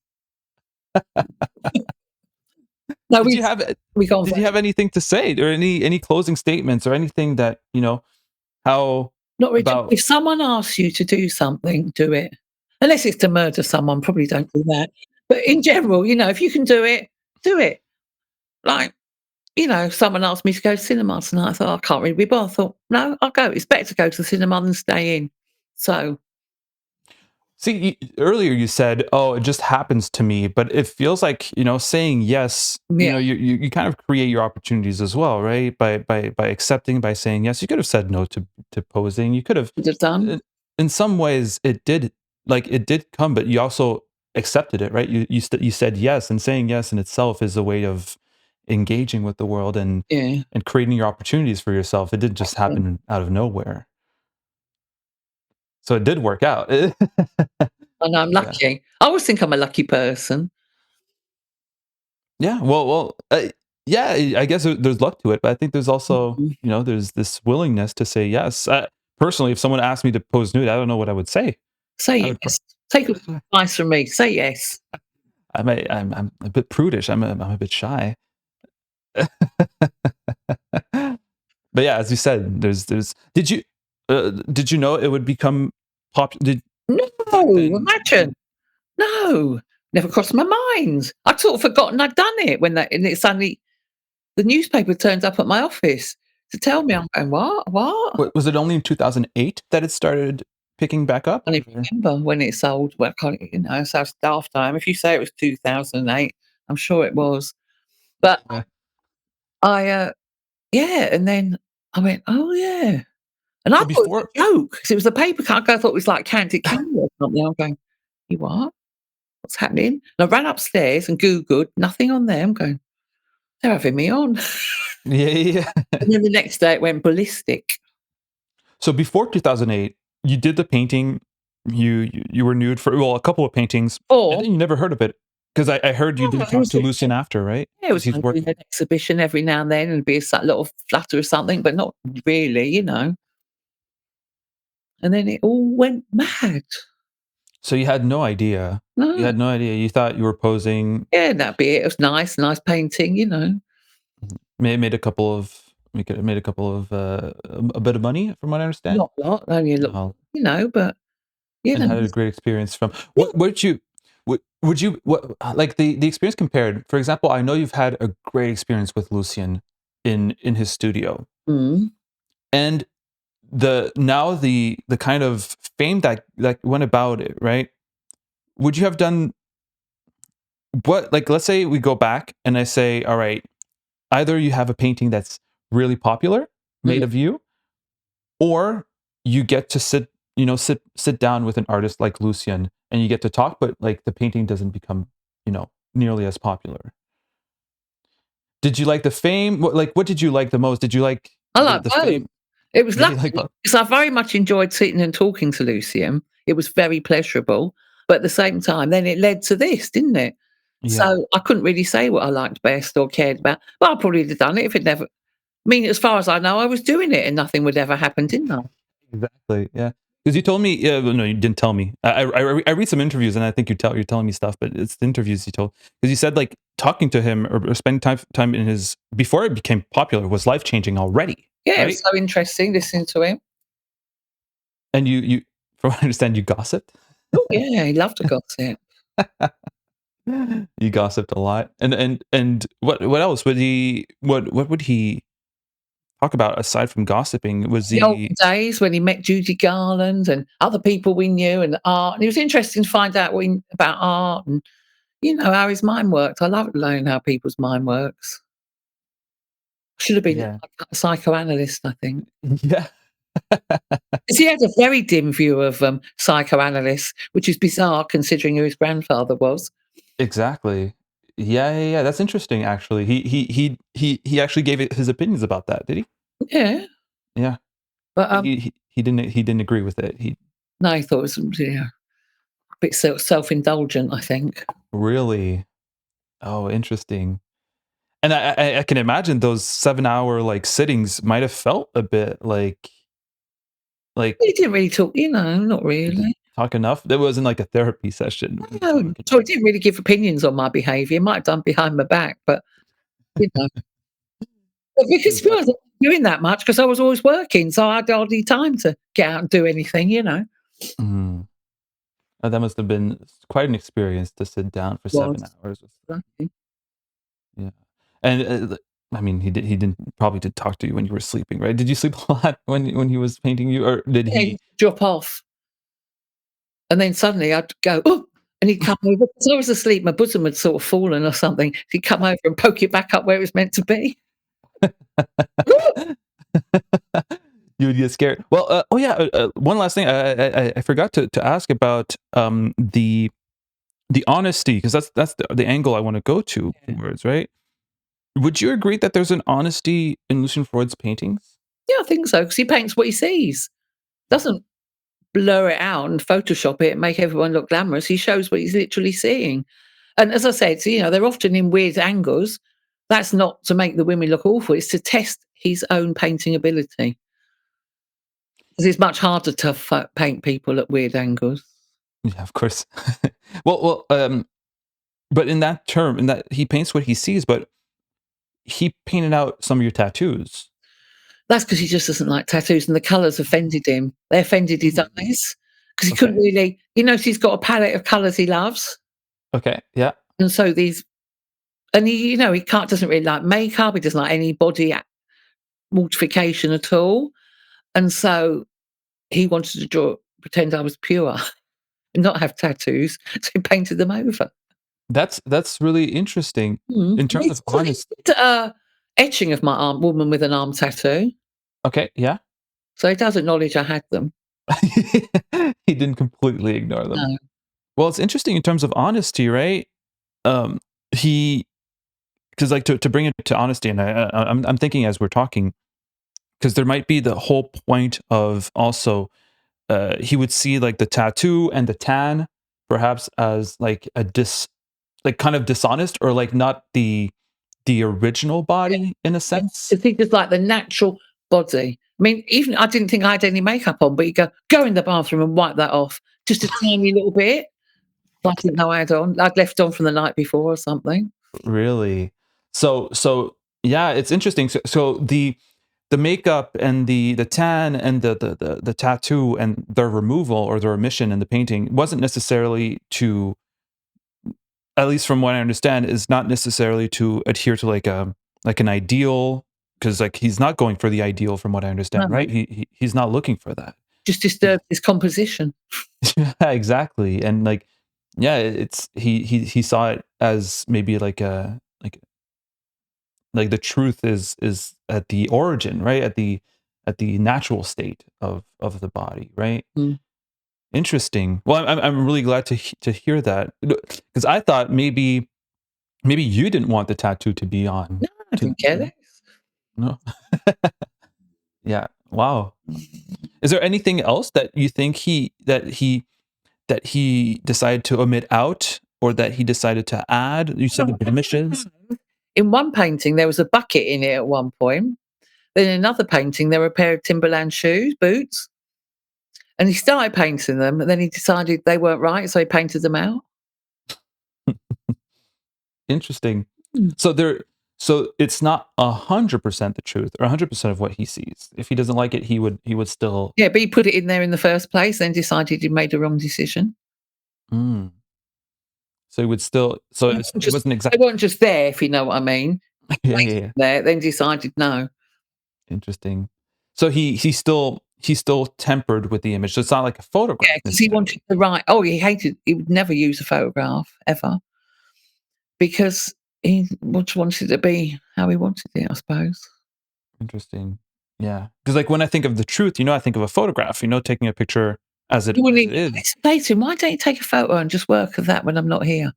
No, Did you have we go on did you have first. anything to say, or any closing statements, or anything that, how Not really. about If someone asks you to do something, do it. Unless it's to murder someone, probably don't do that. But in general, if you can do it, do it. Like, someone asked me to go to cinema tonight. I thought, I can't really be bothered. I thought, no, I'll go. It's better to go to the cinema than stay in. So, See, earlier you said, "Oh, it just happens to me," but it feels like, saying yes, yeah, you kind of create your opportunities as well, right? By accepting, by saying yes. You could have said no to posing. You could have, would have done. in, in some ways, it did come, but you also accepted it, right? You said yes, and saying yes in itself is a way of engaging with the world, Yeah. and creating your opportunities for yourself. It didn't just happen out of nowhere, so it did work out. And I'm Yeah. lucky. I always think I'm a lucky person. Yeah, yeah, I guess there's luck to it, but I think there's also, Mhm. there's this willingness to say yes. Personally, if someone asked me to pose nude, I don't know what I would say. I Say would, yes. Take advice from me. Say yes. I'm a bit prudish. I'm a bit shy. But yeah, as you said, did you know it would become did back No, then? imagine. No, never crossed my mind. I'd sort of forgotten I'd done it and it suddenly the newspaper turned up at my office to tell me. I'm going, "What? What?" Was it only in 2008 that it started picking back up? I don't even Or- remember when it sold. Well, I can't, so it's daft time. If you say it was 2008, I'm sure it was. But Yeah. I, yeah, and then I went, "Oh, yeah." And I So thought it was before, a joke because it was a paper cut. I thought it was like Candy Candy or something. I'm going, "You what? What's happening?" And I ran upstairs and Googled, nothing on there. I'm going, "They're having me on." yeah, yeah, yeah. And then the next day it went ballistic. So before 2008, you did the painting. You were nude for, well, a couple of paintings, and Or then you never heard of it, because I heard you yeah, didn't talk to Lucien after, right? it Because was he's like doing working. an exhibition every now and then and be a little flutter or something, but not really. And then it all went mad. So you had no idea. You No, had no idea. You thought you were posing. yeah, that'd be it. It was nice painting. Made a couple of made a couple of a bit of money, from what I understand. Not a lot, only a little, Uh, but you and know, had a great experience from. yeah. Would you like the experience compared? For example, I know you've had a great experience with Lucien in his studio, Mm, and the kind of fame that went about it, right? Would you have done what, like, let's say we go back and I say, all right, either you have a painting that's really popular made mm. of you, or you get to sit down with an artist like Lucien, and you get to talk, but like the painting doesn't become, nearly as popular. Did you like the fame? What did you like the most? Did you like I the like the both. fame? It was Yeah, you like lucky both? because I very much enjoyed sitting and talking to Lucian. It was very pleasurable, but at the same time, then it led to this, didn't it? Yeah. So I couldn't really say what I liked best or cared about, but I probably would have done it if it never. I mean, as far as I know, I was doing it and nothing would ever happen, didn't I? Exactly, yeah. Because you told me, yeah, well, no, you didn't tell me. I read some interviews, and I think you're telling me stuff, but it's the interviews you told, because you said, like, talking to him, or spending time in his, before it became popular, was life-changing already, Yeah, it was right? so interesting listening to him. And from what I understand, you gossiped? Oh, yeah, he loved to gossip. You gossiped a lot. And what else would what would he talk about aside from gossiping? Was The olden he days when he met Judy Garland and other people we knew and art, and it was interesting to find out about art and, how his mind worked. I love learning how people's mind works. Should have been Yeah. a psychoanalyst, I think. Yeah. 'Cause he had a very dim view of, psychoanalysts, which is bizarre considering who his grandfather was. Exactly. Yeah, yeah, yeah, that's interesting, actually. He actually gave it his opinions about that, did he? Yeah, Yeah. but, But he didn't agree with it. He no, he thought it was, a bit self-indulgent, I think. really. Oh, interesting. And I can imagine those 7-hour, like, sittings might have felt a bit like Like, He didn't really talk, not did he really. talk enough? There wasn't like a therapy session where he's No, talking so he about didn't really give opinions on my behaviour. He might have done behind my back, but, you know. But because his to be life. honest, I wasn't doing that much because I was always working, so I had hardly time to get out and do anything. Mhm. That must have been quite an experience to sit down for 7 Was. hours with Lucky. yeah. And, I mean, he didn't probably did talk to you when you were sleeping, right? Did you sleep a lot when he was painting you, or did Yeah, he he'd drop off, and then suddenly I'd go, "Oh," and he'd come over. 'Cause I was asleep, my bosom had sort of fallen or something. He'd come over and poke it back up where it was meant to be. You would get scared. Well, oh yeah, one last thing. I forgot to ask about the honesty, because that's the angle I want to go to Yeah. towards, right? Would you agree that there's an honesty in Lucian Freud's paintings? Yeah, I think so, because he paints what he sees. Doesn't blur it out and Photoshop it and make everyone look glamorous. He shows what he's literally seeing. And as I said, so, they're often in weird angles. That's not to make the women look awful, it's to test his own painting ability. Because it's much harder to paint people at weird angles. Yeah, of course. But in that term, in that he paints what he sees, but he painted out some of your tattoos. That's because he just doesn't like tattoos, and the colours offended him. They offended his Mm. eyes because he couldn't Okay. really. He knows he's got a palette of colours he loves, Okay. Yeah. and so these. And he can't doesn't really like makeup. He doesn't like any body mortification at all, and so he wanted to pretend I was pure, and not have tattoos. So he painted them over. That's really interesting in terms of He honest. did, etching of my arm, woman with an arm tattoo. Okay. Yeah. So he does acknowledge I had them. He didn't completely ignore them. No, Well, it's interesting in terms of honesty, right? Um, he because like to bring it to honesty, and I'm thinking as we're talking, because there might be the whole point of also he would see like the tattoo and the tan perhaps as like like kind of dishonest, or like not the original body in a sense. it's he just like the natural body. I mean, even I didn't think I had any makeup on, but you go in the bathroom and wipe that off just a tiny little bit. I didn't know I had on. I'd left on from the night before or something. Really? So yeah, it's interesting. So the makeup and the tan and the tattoo and their removal or their omission in the painting wasn't necessarily to, at least from what I understand, is not necessarily to adhere to like an ideal, because like he's not going for the ideal from what I understand, No, right? He's not looking for that. just He's disturbed his composition. yeah, exactly. And like yeah, it's he saw it as maybe like the truth is at the origin, right? At the natural state of the body, right? Mm. Interesting. Well, I'm really glad to hear that, because I thought maybe you didn't want the tattoo to be on No, I to didn't care no less. no. Yeah. Wow. Is there anything else that you think that he decided to omit out, or that he decided to add? You said the blemishes. In one painting, there was a bucket in it at one point. Then in another painting, there were a pair of Timberland boots, and he started painting them, and then he decided they weren't right, so he painted them out. Interesting. Mm. So there, so it's not 100% the truth, or 100% of what he sees. If he doesn't like it, he would still. Yeah, but he put it in there in the first place, then decided he made a wrong decision. Mm. So he would still. So They weren't it just wasn't they exact. weren't just there, if you know what I mean. Yeah, yeah, Placed yeah. there, then decided no. Interesting. So he still tempered with the image. So it's not like a Yeah, photograph because he necessarily. wanted to write. He would never use a photograph ever because he just wanted it to be how he wanted it, I suppose. Interesting. Yeah, because like when I think of the truth, I think of a photograph. Taking a picture You wouldn't as even it is. say to him, "Why don't you take a photo and just work of that when I'm not here?"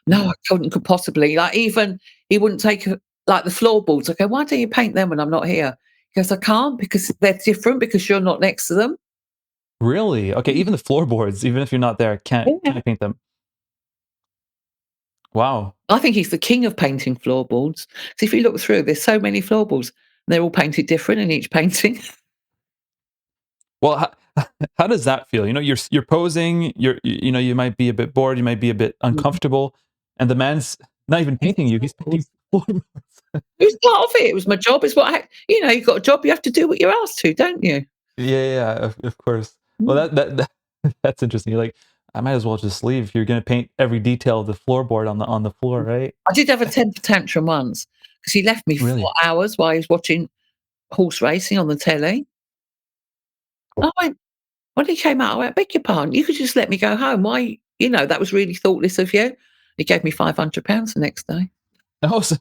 No, I couldn't could possibly. Like, even he wouldn't take like the floorboards. I go, "Why don't you paint them when I'm not here?" He goes, "I can't because they're different because you're not next to them." Really? Okay, even the floorboards, even if you're not there, Yeah. can't paint them. Wow. I think he's the king of painting floorboards. So if you look through, there's so many floorboards. They're all painted different in each painting. Well, how does that feel? You know, you're posing, you know, you might be a bit bored, you might be a bit Mhm. uncomfortable, and the man's not even painting you, he's painting floorboards. It was part of it. It was my job. It's what you've got a job, you have to do what you're asked to, don't you? Yeah, yeah, yeah, of course. Well, Mm. that that's interesting. You're like, "I might as well just leave if you're gonna paint every detail of the floorboard on the floor, right?" I did have a temper tantrum once because he left me for Really? 4 hours while he was watching horse racing on the telly. I went when he came out, I went, "Beg your pardon, you could just let me go home. Why that was really thoughtless of you." He gave me £500 the next day. Oh, so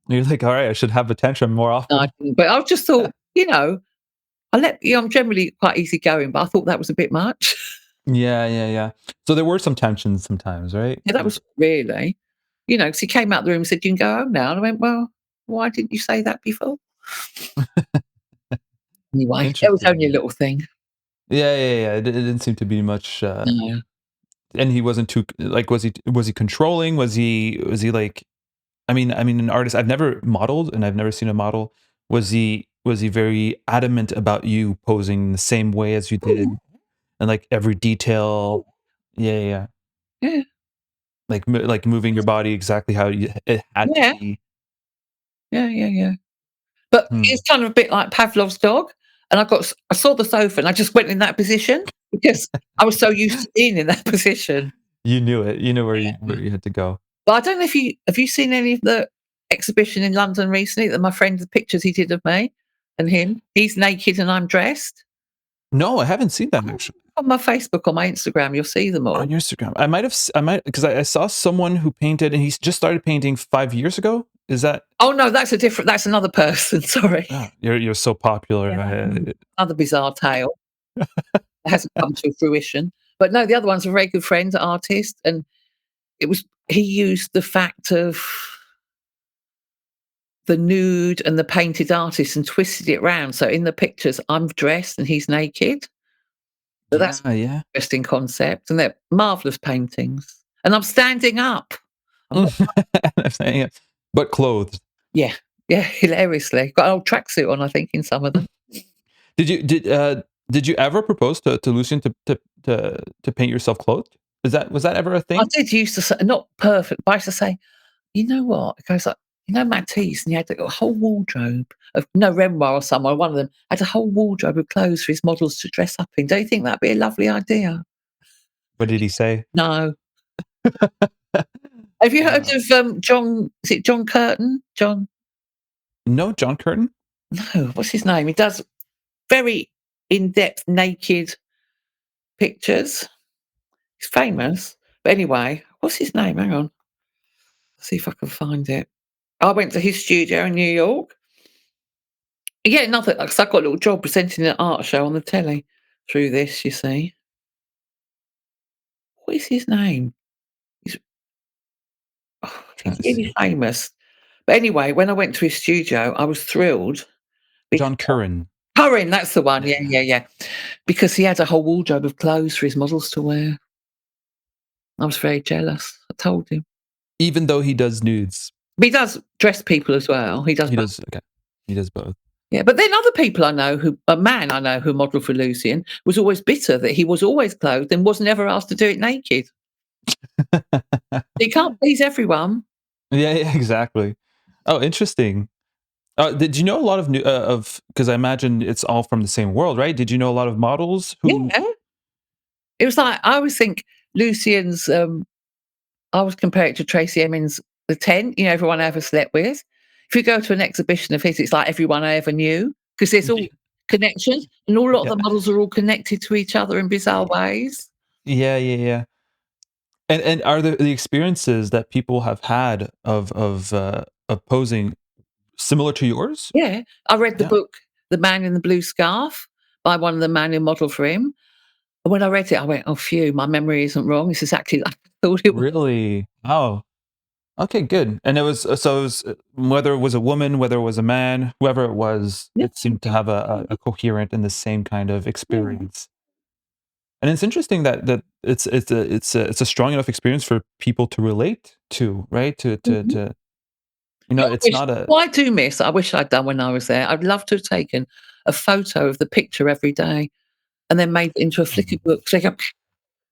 you're like, "Alright, I should have a tantrum more No, I often." didn't, but I just thought, I'm generally quite easygoing, but I thought that was a bit much. Yeah, yeah, yeah. So there were some tensions sometimes, right? Yeah, that was really, 'cause he came out the room and said, "You can go home now." And I went, "Well, why didn't you say that before?" Anyway, it was Interesting. only a little thing. Yeah, yeah, yeah. It didn't seem to be much, No. and he wasn't too like, was he controlling? Was he like I mean, an artist I've never modeled and I've never seen a model. Was he very adamant about you posing the same way as you did and, like, every detail? Yeah, yeah, yeah. Yeah. Like moving your body exactly how it had to Yeah. be. Yeah, yeah, yeah. But Hmm. it's kind of a bit like Pavlov's dog, and I saw the sofa and I just went in that position because I was so used to being in that position. You knew it. You knew Yeah. where you had to go. But I don't know if you seen any of the exhibition in London recently that my friend the pictures he did of me and him. He's naked and I'm dressed. No, I haven't seen that Oh, actually. on my Facebook, on my Instagram, you'll see them On all. your Instagram. I might because I saw someone who painted and he's just started painting 5 years ago. Is that Oh, no, that's another person, sorry. oh, you're so popular. Yeah. Another bizarre tale that hasn't come to fruition. But no, the other one's a very good friend, artist, and he used the fact of the nude and the painted artist and twisted it round. So in the pictures, I'm dressed and he's naked. So that's Yeah, yeah. an interesting concept, and they're marvelous paintings. And I'm standing up. I'm not. I'm saying it, but clothed. Yeah, yeah, hilariously. Got an old tracksuit on, I think, in some of them. Did you did you ever propose to Lucian to paint yourself clothed? Was that ever a I thing? did used to say, not perfect, but I used to say, "You know what?" It goes like, Matisse, and he had a whole wardrobe of no Renoir or someone, one of them had a whole wardrobe of clothes for his models to dress up in. Don't you think that'd be a lovely idea? What did he say? No. Have you heard Uh, of, John is it John Curtin? John no, John Curtin? no, what's his name? He does very in-depth naked pictures. He's famous. But anyway, what's his name? Hang on. See if I can find it. I went to his studio in New York. Yeah, nothing. Because I got a little job presenting an art show on the telly through this, you see. What is his name? He's Trying he's to really see. famous. But anyway, when I went to his studio, I was thrilled because John Curran. Currin, that's the one. Yeah, Yeah, yeah. yeah, yeah. Because he had a whole wardrobe of clothes for his models to wear. I was very jealous. I told him. Even though he does nudes. But he does dress people as well. He does He both. does okay. He does both. Yeah, but then other people I know a man I know who modelled for Lucian was always bitter that he was always clothed and was never asked to do it naked. He can't please everyone. Yeah, yeah, exactly. Oh, interesting. Did you know a lot of new of because I imagine it's all from the same world, right? Did you know a lot of models who Yeah. It was like I always think Lucian's I always compare it to Tracy Emin's The Tent, everyone I ever slept with. If you go to an exhibition of his, it's like everyone I ever knew because there's all connections and a lot of Yeah. the models are all connected to each other in bizarre ways. Yeah, yeah, yeah. And are the experiences that people have had of posing similar to yours? Yeah. I read the Yeah. book The Man in the Blue Scarf by one of the men who modelled for him. And when I read it, I went, "Oh, phew, my memory isn't wrong. This is exactly like I thought it was." Really? Oh, okay, good. And it was so it was whether it was a woman, whether it was a man, whoever it was, Yeah. it seemed to have a coherent and the same kind of Yeah. experience. And it's interesting that it's a strong enough experience for people to relate to, right? Mhm. Yeah, It's not a what I do miss, I wish I'd done when I was there, I'd love to have taken a photo of the picture every day. and then made it into a flicky Mhm. book. So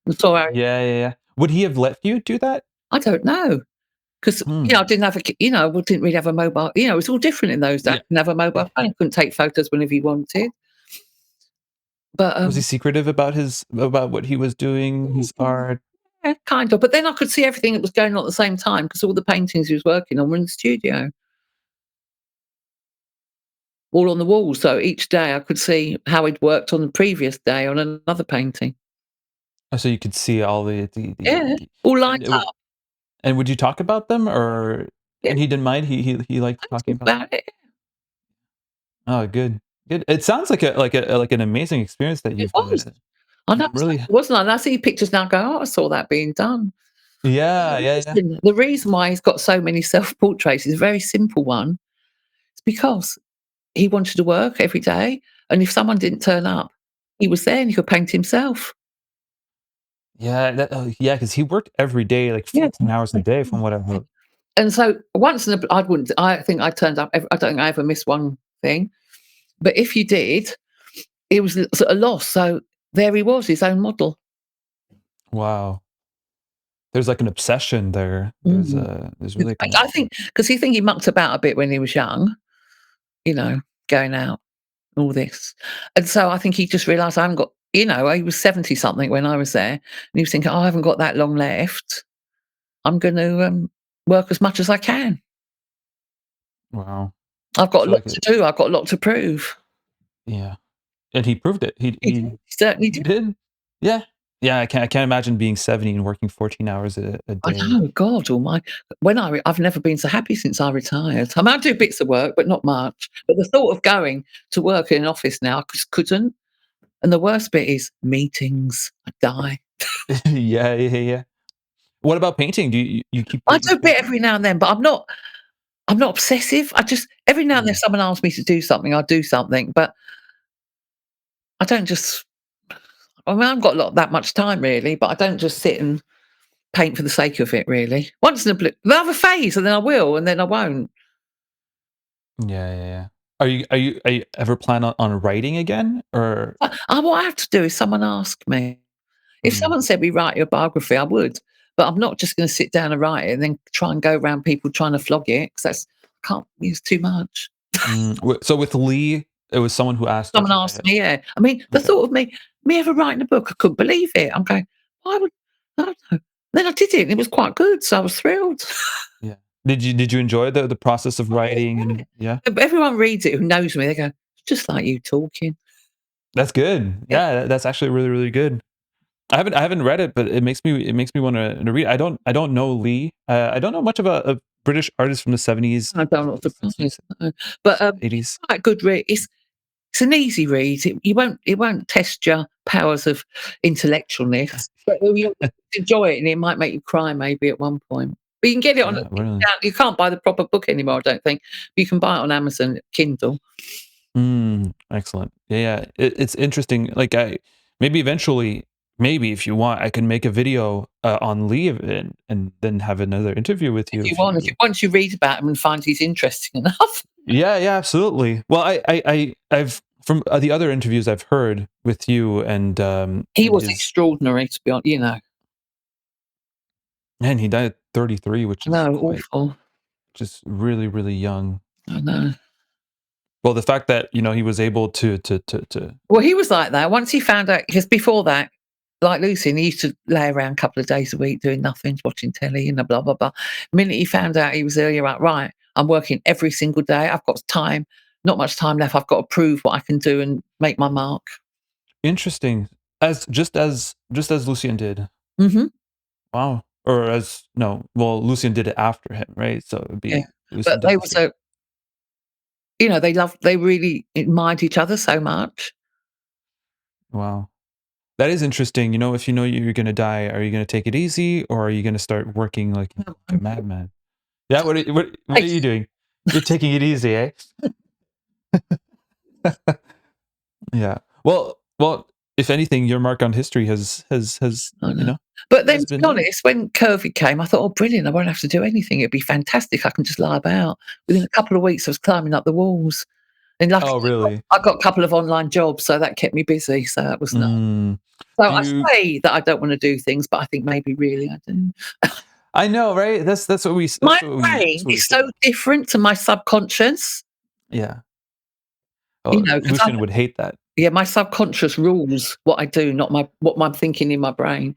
and saw how Yeah, yeah, yeah. Would he have let you do that? I don't know. 'Cause, Hmm. I didn't have a we didn't really have a mobile it was all different in those days. Yeah. Didn't have a mobile phone, I couldn't take photos whenever you wanted. But, Was he secretive about what he was doing, his art? yeah, kind of, but then I could see everything that was going on at the same time because all the paintings he was working on were in the studio, all on the wall, so each day I could see how he'd worked on the previous day on another painting. Oh, so you could see all Yeah, the all and lined it would up. and would you talk about them or Yeah, and he didn't mind? He liked I talking talk about. about it. Oh, good. Good. It sounds like an amazing experience that It you've was. had. I know, I'm really wasn't I? And I see pictures now and go, "Oh, I saw that being done." Yeah, The yeah, yeah. reason why he's got so many self-portraits is a very simple one. It's because he wanted to work every day, and if someone didn't turn up, he was there and he could paint himself. Yeah, yeah, 'cause he worked every day, like Yeah. 14 hours a day from what I've heard. And so once in a I wouldn't I think I turned up I don't think I ever missed one thing, but if you did, it was a loss, so there he was, his own model. Wow. There's like an obsession there. Mm. There's really like I think 'cause he think he mucked about a bit when he was young, you know, going out, all this. And so I think he just realised I haven't got he was 70 something when I was there, and he was thinking, "Oh, I haven't got that long left. I'm gonna, work as much as I can. wow. I've got a So lot like to do. I've got a lot to prove." yeah. And he proved it. He He did. he He certainly he did. did. Yeah. Yeah, I can't imagine being 70 and working 14 hours a I day. know, God almighty. I've never been so happy since I retired. I mean, I do bits of work, but not much. But the thought of going to work in an office now, I just couldn't. And the worst bit is meetings. I die. Yeah, yeah, yeah. What about painting? Do you keep I painting do a bit painting? every now and then, but I'm not obsessive. I just every now and then Mm, someone asks me to do something, I'll do something, but I don't just I mean, I haven't got that much time really, but I don't just sit and paint for the sake of it really. Once in a blue I'll have a phase and then I will and then I won't. yeah, yeah, yeah. Are you ever plan on writing again? Or What I have to do is someone ask me. If mm, someone said, "We write your biography," I would, but I'm not just gonna sit down and write it and then try and go around people trying to flog it because that's can't it's too much. so with Lee, it was someone who asked you Someone to write asked it. me, yeah. I mean, the Okay. thought of me ever writing a book, I couldn't believe it. I'm going, "Why would" I don't know. Then I did it and it was quite good, so I was thrilled. Yeah. Did you enjoy the process of writing Yeah. and yeah? Everyone reads it who knows me, they go, "It's just like you talking." That's good. Yeah. Yeah, that's actually really, really good. I haven't read it, but it makes me wanna read. I don't know Lee. I don't know much about a British artist from the 70s, I'm not surprised, 60s, no. But, it's 80s. quite a good read. It's an easy read. It won't test your powers of intellectualness, but you'll enjoy it, and it might make you cry maybe at one point. But you can get it on Yeah, really. you can't buy the proper book anymore, I don't think. You can buy it on Amazon Kindle. Excellent. Yeah, yeah. It's interesting. Like maybe eventually, maybe if you want, I can make a video on Lee and then have another interview with you If you if want, you. once you read about him and find he's interesting enough. Yeah, yeah, absolutely. Well, I've from the other interviews I've heard with you He and was his extraordinary, to be honest. man, he died at 33, I know, awful. just really, really young. I know. Well, the fact that he was able to. Well, he was like that. Once he found out, because before that, like Lucy, and he used to lay around a couple of days a week doing nothing, watching telly and blah, blah, blah. The minute he found out he was ill, you're like, right, I'm working every single day. I've got time, not much time left. I've got to prove what I can do and make my mark. Interesting. Just as Lucien did. Hmm. Wow. Or as no, well, Lucien did it after him, right? So it'd Yeah. be But Lucien did they the were same. so, they really admired each other so much. Wow. That is interesting. If you know you're gonna die, are you gonna take it easy or are you gonna start working like a madman? Yeah, what are you doing? You're taking it easy, eh? Yeah. Well, if anything, your mark on history has I know. But then, has to been be done. honest, when COVID came, I thought, "Oh, brilliant! I won't have to do anything. It'd be fantastic. I can just lie about." Within a couple of weeks, I was climbing up the walls. And luckily Oh, really? I got a couple of online jobs, so that kept me busy, so that was nice. Mm. So Do I you say that I don't wanna do things, but I think maybe really I do. I know, right? My That's brain what we is say. so different to my subconscious, Yeah. you Oh, know, 'cause Lucian would hate that. yeah, my subconscious rules what I do, not what I'm thinking in my brain.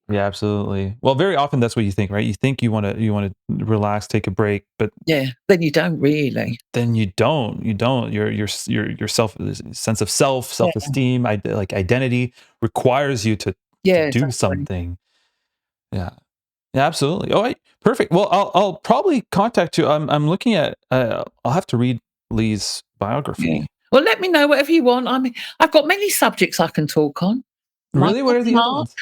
Yeah, absolutely. Well, very often that's what you think, right? You think you wanna relax, take a break, but Yeah, then you don't really. then you don't. You don't. Your self sense of self, Yeah, self-esteem, like identity requires you to yeah, do exactly. something. Yeah. Yeah, absolutely. All right. Perfect. Well, I'll probably contact you. I'm looking at I'll have to read Lee's Yeah. biography. Well, let me know whatever you want. I mean, I've got many subjects I can talk on. Really? What Michael are the other Clark, ones?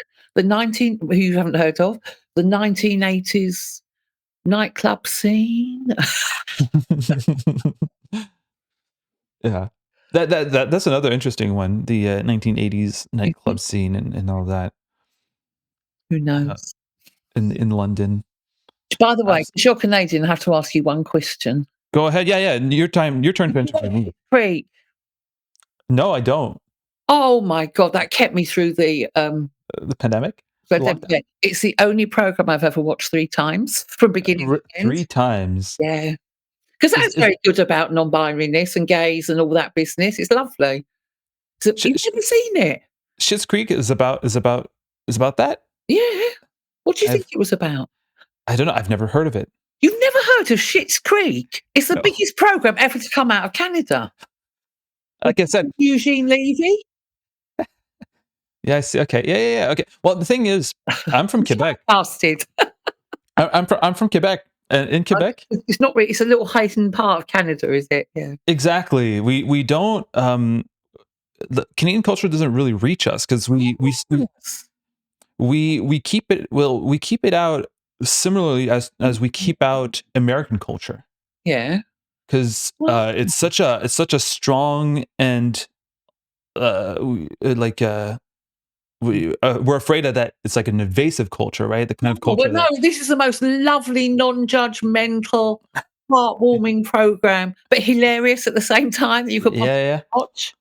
who you haven't heard of, the 1980s nightclub scene. Yeah. That's another interesting one, the, 1980s nightclub scene and all that, Who uh, knows? in London. By the way, Abs 'cause you're Canadian, I have to ask you one question. Go ahead. Yeah, yeah, your turn to interview me. Creek. No, I don't. Oh my god, that kept me through The pandemic? the The yeah, lockdown? it's the only program I've ever watched 3 times from beginning R to end. 3 times. Yeah, 'cause Is that's is very good about non-binariness and gays and all that business. It's lovely. So Sh you've Sh never seen it? Schitt's Creek is about that? Yeah. What do you think I've it was about? I don't know, I've never heard of it. You've never heard of Schitt's Creek? It's the No. biggest program ever to come out of Canada with Like I said, Eugene Levy. yeah, I see, okay. Yeah, yeah, yeah, okay. Well, the thing is, I'm from I'm Quebec. typecasted. I'm from Quebec, and in Quebec It's not really, it's a little hidden part of Canada, is it? Yeah. exactly. We don't, the Canadian culture doesn't really reach us because Yes. we keep it we keep it out similarly as we keep out American culture Yeah. because Well, it's such a strong and like we're afraid of that. It's like an invasive culture, right? The kind of well, culture no, that this is the most lovely, non-judgmental, heartwarming program, but hilarious at the same time that you could yeah, possibly yeah. watch.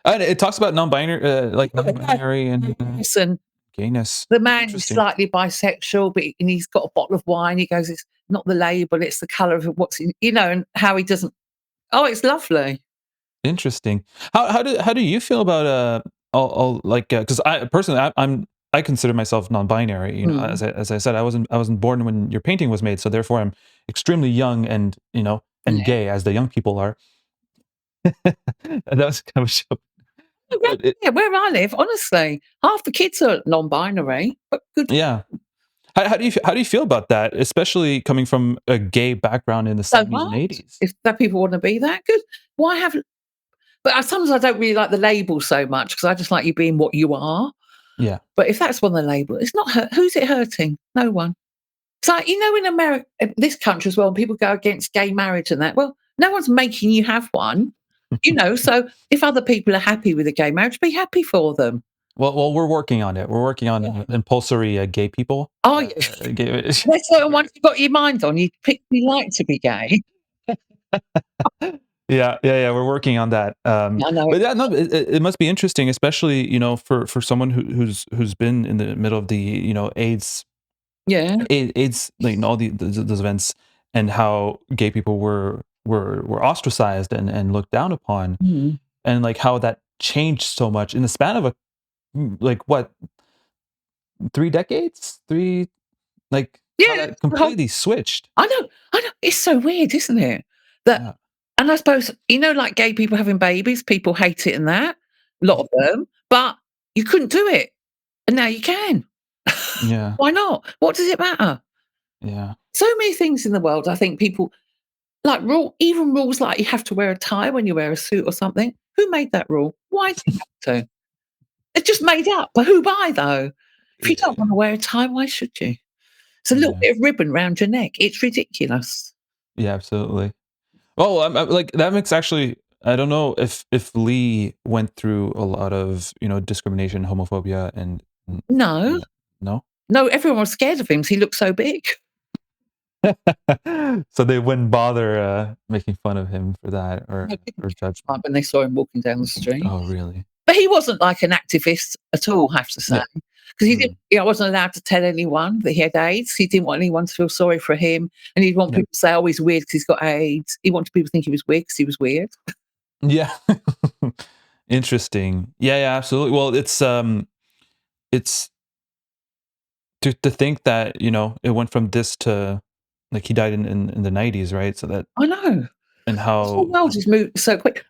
And it talks about non-binary, like Yeah. non-binary and Listen, gayness. the man is Interesting, slightly bisexual, but and he's got a bottle of wine. He goes, "It's not the label, it's the colour of what's in," and how he doesn't. Oh, it's lovely. interesting. How do you feel about all like because I personally I consider myself non-binary. You know, Mm, as I said, I wasn't born when your painting was made, so therefore I'm extremely young and and yeah. gay as the young people are. And that was kind of a show. Oh, yeah, But it, yeah, where I live, honestly, half the kids are non-binary, but good. yeah. How do you how do you feel about that, especially coming from a gay background in the So 70s and what? 80s? If that people want to be that good, why have? But sometimes I don't really like the label so much because I just like you being what you are. Yeah. But if that's one of the label, it's not hurt. Who's it hurting? No one. So in America, this country as well, when people go against gay marriage and that, well, no one's making you have one. So if other people are happy with a gay marriage, be happy for them. Well, we're working on it. We're working on Yeah. impulsory gay people. Oh, yeah. Gay, There's certain ones you've got your mind on. You like to be gay. yeah, yeah, yeah. We're working on that. I know But it. yeah, no, it must be interesting, especially for someone who's been in the middle of the AIDS Yeah. AIDS like all those events and how gay people were ostracized and looked down upon Mm. and like how that changed so much in the span of like what 3 decades 3 like how Yeah. that completely switched. I know. It's so weird, isn't it? That, Yeah, and I suppose, like gay people having babies, people hate it and that, a lot of them, but you couldn't do it. And now you can. yeah, Why not? What does it matter? yeah. So many things in the world, I think people like even rules like you have to wear a tie when you wear a suit or something. Who made that rule? Why do you have to? It's just made up. But who by though? If you don't Yeah, want to wear a tie, why should you? It's a little yeah, bit of ribbon round your neck. It's ridiculous. yeah, absolutely. Oh, like that makes actually. I don't know if Lee went through a lot of discrimination, homophobia, and No, no. no, everyone was scared of him 'cause he looked so big. So they wouldn't bother making fun of him for that, No, people or judge like him. when they saw him walking down the street. Oh, really? But he wasn't like an activist at all, I have to say, Yeah. because he didn't Mm, wasn't allowed to tell anyone that he had AIDS. He didn't want anyone to feel sorry for him, and he'd want yeah. people to say, "Oh, he's weird because 'cause he's got AIDS." He wanted people to think he was weird because he was weird. Yeah. Interesting. Yeah, yeah, absolutely. Well, it's to think that, it went from this to, like, he died in the 90s, right? So that, I know. and The whole world has moved so quick.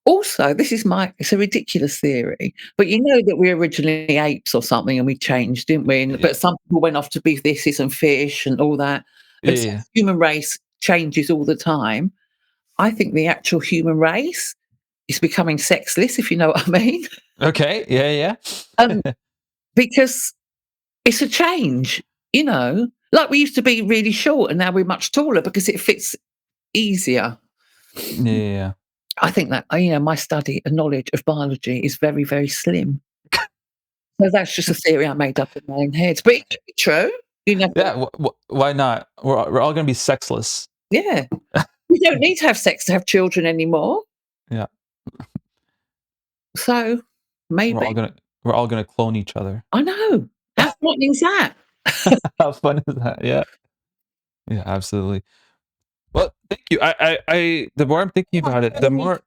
Also, this is it's a ridiculous theory, but you know that we're originally apes or something and we changed, didn't we? And yeah. but some people went off to be this and fish and all that. Yeah, And so yeah. the human race changes all the time. I think the actual human race is becoming sexless, if you know what I mean. Okay. Yeah, Um, yeah. because it's a change, you know. Like we used to be really short and now we're much taller because it fits easier. Yeah, yeah, yeah. I think that, my study and knowledge of biology is very, very slim. So that's just a theory I made up in my own head. But it could be true. You never Yeah, why not? We're all gonna be sexless. yeah. We don't need to have sex to have children anymore. Yeah. So We're all maybe. gonna we're all gonna clone each other. I know. How frightening is that? How fun is that? Yeah. Yeah, absolutely. Well, thank you. The more I'm thinking about it, the more,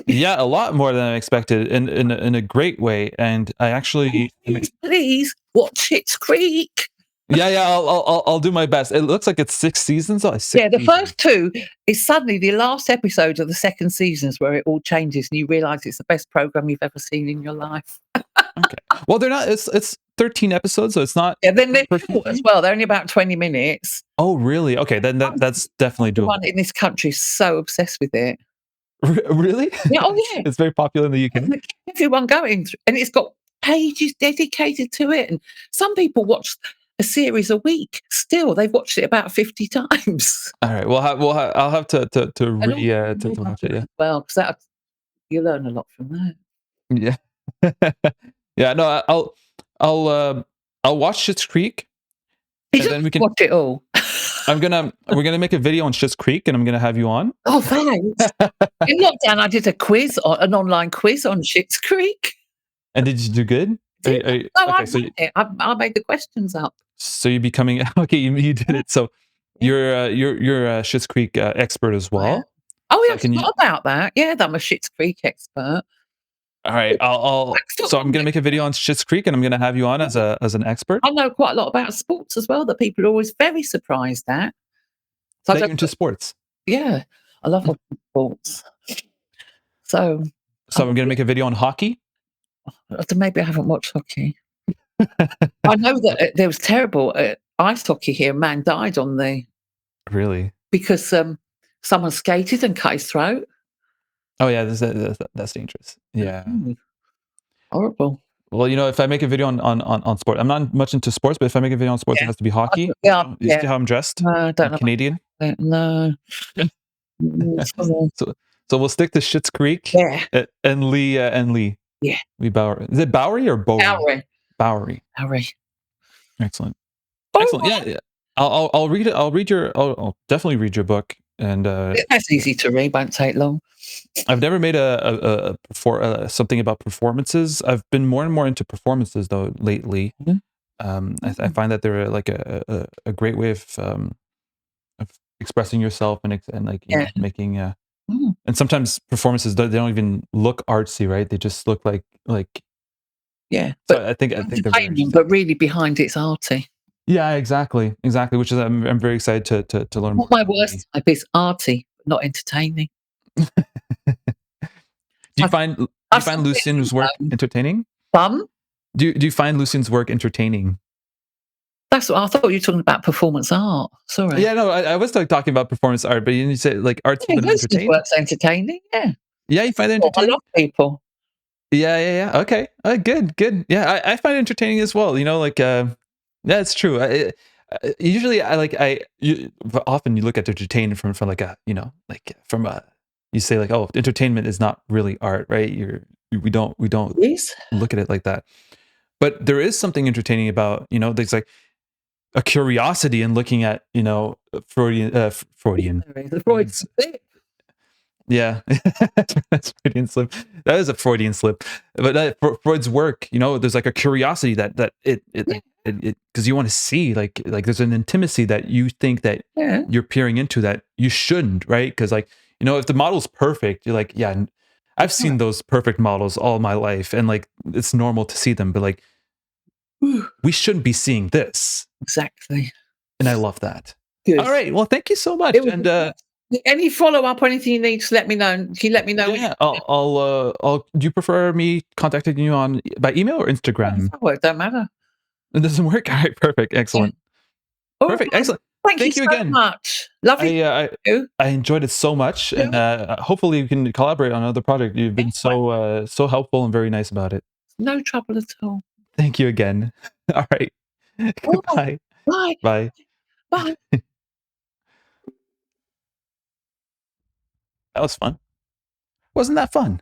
yeah, a lot more than I expected, in a great way. And I actually, Please, please watch Schitt's Creek. yeah, yeah, I'll do my best. It looks like it's 6 seasons. Oh, it's six Yeah, the seasons. first 2 is suddenly the last episode of the second season is where it all changes and you realise it's the best program you've ever seen in your life. Okay. Well, they're not. It's 13 episodes, so it's not Yeah, then they're per short as season. well. They're only about 20 minutes. Oh, really? Okay, then that's definitely Everyone doable. in this country is so obsessed with it. Really? Yeah, oh It's yeah. it's very popular in the UK. Everyone going through, and it's got pages dedicated to it. And some people watch a series a week. Still, they've watched it about 50 times. All right. I'll have to And all to watch it. Yeah. well, because that you learn a lot from that. Yeah. Yeah, no, I'll, I'll watch Schitt's Creek, You and don't then we have to can watch it all. we're gonna make a video on Schitt's Creek, and I'm gonna have you on. Oh, thanks. In lockdown, I did an online quiz on Schitt's Creek. And did you do good? Did no, I Okay, wrote it. I made the questions up. so you're becoming okay, you did Yeah, it. So yeah. you're a Schitt's Creek, expert as Wow. well. Oh, yeah, So I can you forgot about that. Yeah, I'm a Schitt's Creek expert. alright, Stop so I'm gonna make a video on Schitt's Creek, and I'm gonna have you on as an expert. I know quite a lot about sports as well that people are always very surprised at. So I That you're don't into sports. yeah, I love watching sports. So, So I'm gonna make a video on hockey. maybe I haven't watched hockey. I know that, there was terrible, ice hockey here. A man died on the Really? because, someone skated and cut his throat. Oh, yeah, that's dangerous. Yeah. Mm, horrible. Well, if I make a video on sport, I'm not much into sports, but if I make a video on sports, it Yeah. has to be hockey. Yeah, You yeah. see how I'm dressed? No, I don't I'm know Canadian. about that. No. Sorry. So we'll stick to Schitt's Creek, Yeah, and yeah. Lee Bowery. Is it Bowery or Bowery? Bowery, Bowery. Bowery. Excellent. Excellent. Alright. Yeah, yeah. I'll read it. I'll definitely read your book. And That's easy to read, won't take long. I've never made something about performances. I've been more and more into performances though lately. Mhm. I Mm. find that they're like a great way of expressing yourself, and like, Yeah. making Mm. and sometimes performances, they don't even look artsy, right? They just look like Yeah, but so I think they're very entertaining, interesting. but really behind it's arty. Yeah, exactly, which is I'm very excited to learn more Not my about worst Lee. type, it's arty, not entertaining. I've Do you I've find seen bits Lucian's work and entertaining? some. Do you find Lucian's work entertaining? That's what I thought you were talking about performance art. Sorry. Yeah, no, I was like talking about performance art, but you said like artsy Yeah, but not most of his entertaining. work's entertaining, yeah. Yeah, you find it Well, a lot entertaining? of people. Yeah, yeah, yeah. Okay. Good. Yeah, I find it entertaining as well. Like, yeah, it's true. Usually, but often you look at entertainment from like like from a, you say like, oh, entertainment is not really art, right? We don't Yes. look at it like that. But there is something entertaining about, there's like, a curiosity in looking at, Freudian. Sorry, the Freudian slip. Yeah, that's Freudian slip. That is a Freudian slip. But Freud's work, there's like a curiosity that Yeah, it because you want to see, like there's an intimacy that you think that yeah, you're peering into that you shouldn't, right? Because like if the model's perfect, you're like, yeah, I've that's seen right. those perfect models all my life, and like it's normal to see them, but like we shouldn't be seeing this, Exactly. and I love that. Good. All right, well, thank you so much, It was and any follow-up or anything you need, just let me know. Can you let me know when yeah, I'll. Do you prefer me contacting you on by email or Instagram? well, it don't matter. It doesn't work. All right, perfect, Yeah. excellent, All perfect, right. excellent. Thank you Thank you so again. much. Lovely I uh, to you. I enjoyed it so much, Yeah. and hopefully we can collaborate on another project. You've been Anyway, so helpful and very nice about it. no trouble at all. Thank you again. All right, All right. goodbye. Bye. Bye. Bye. That was fun. Wasn't that fun?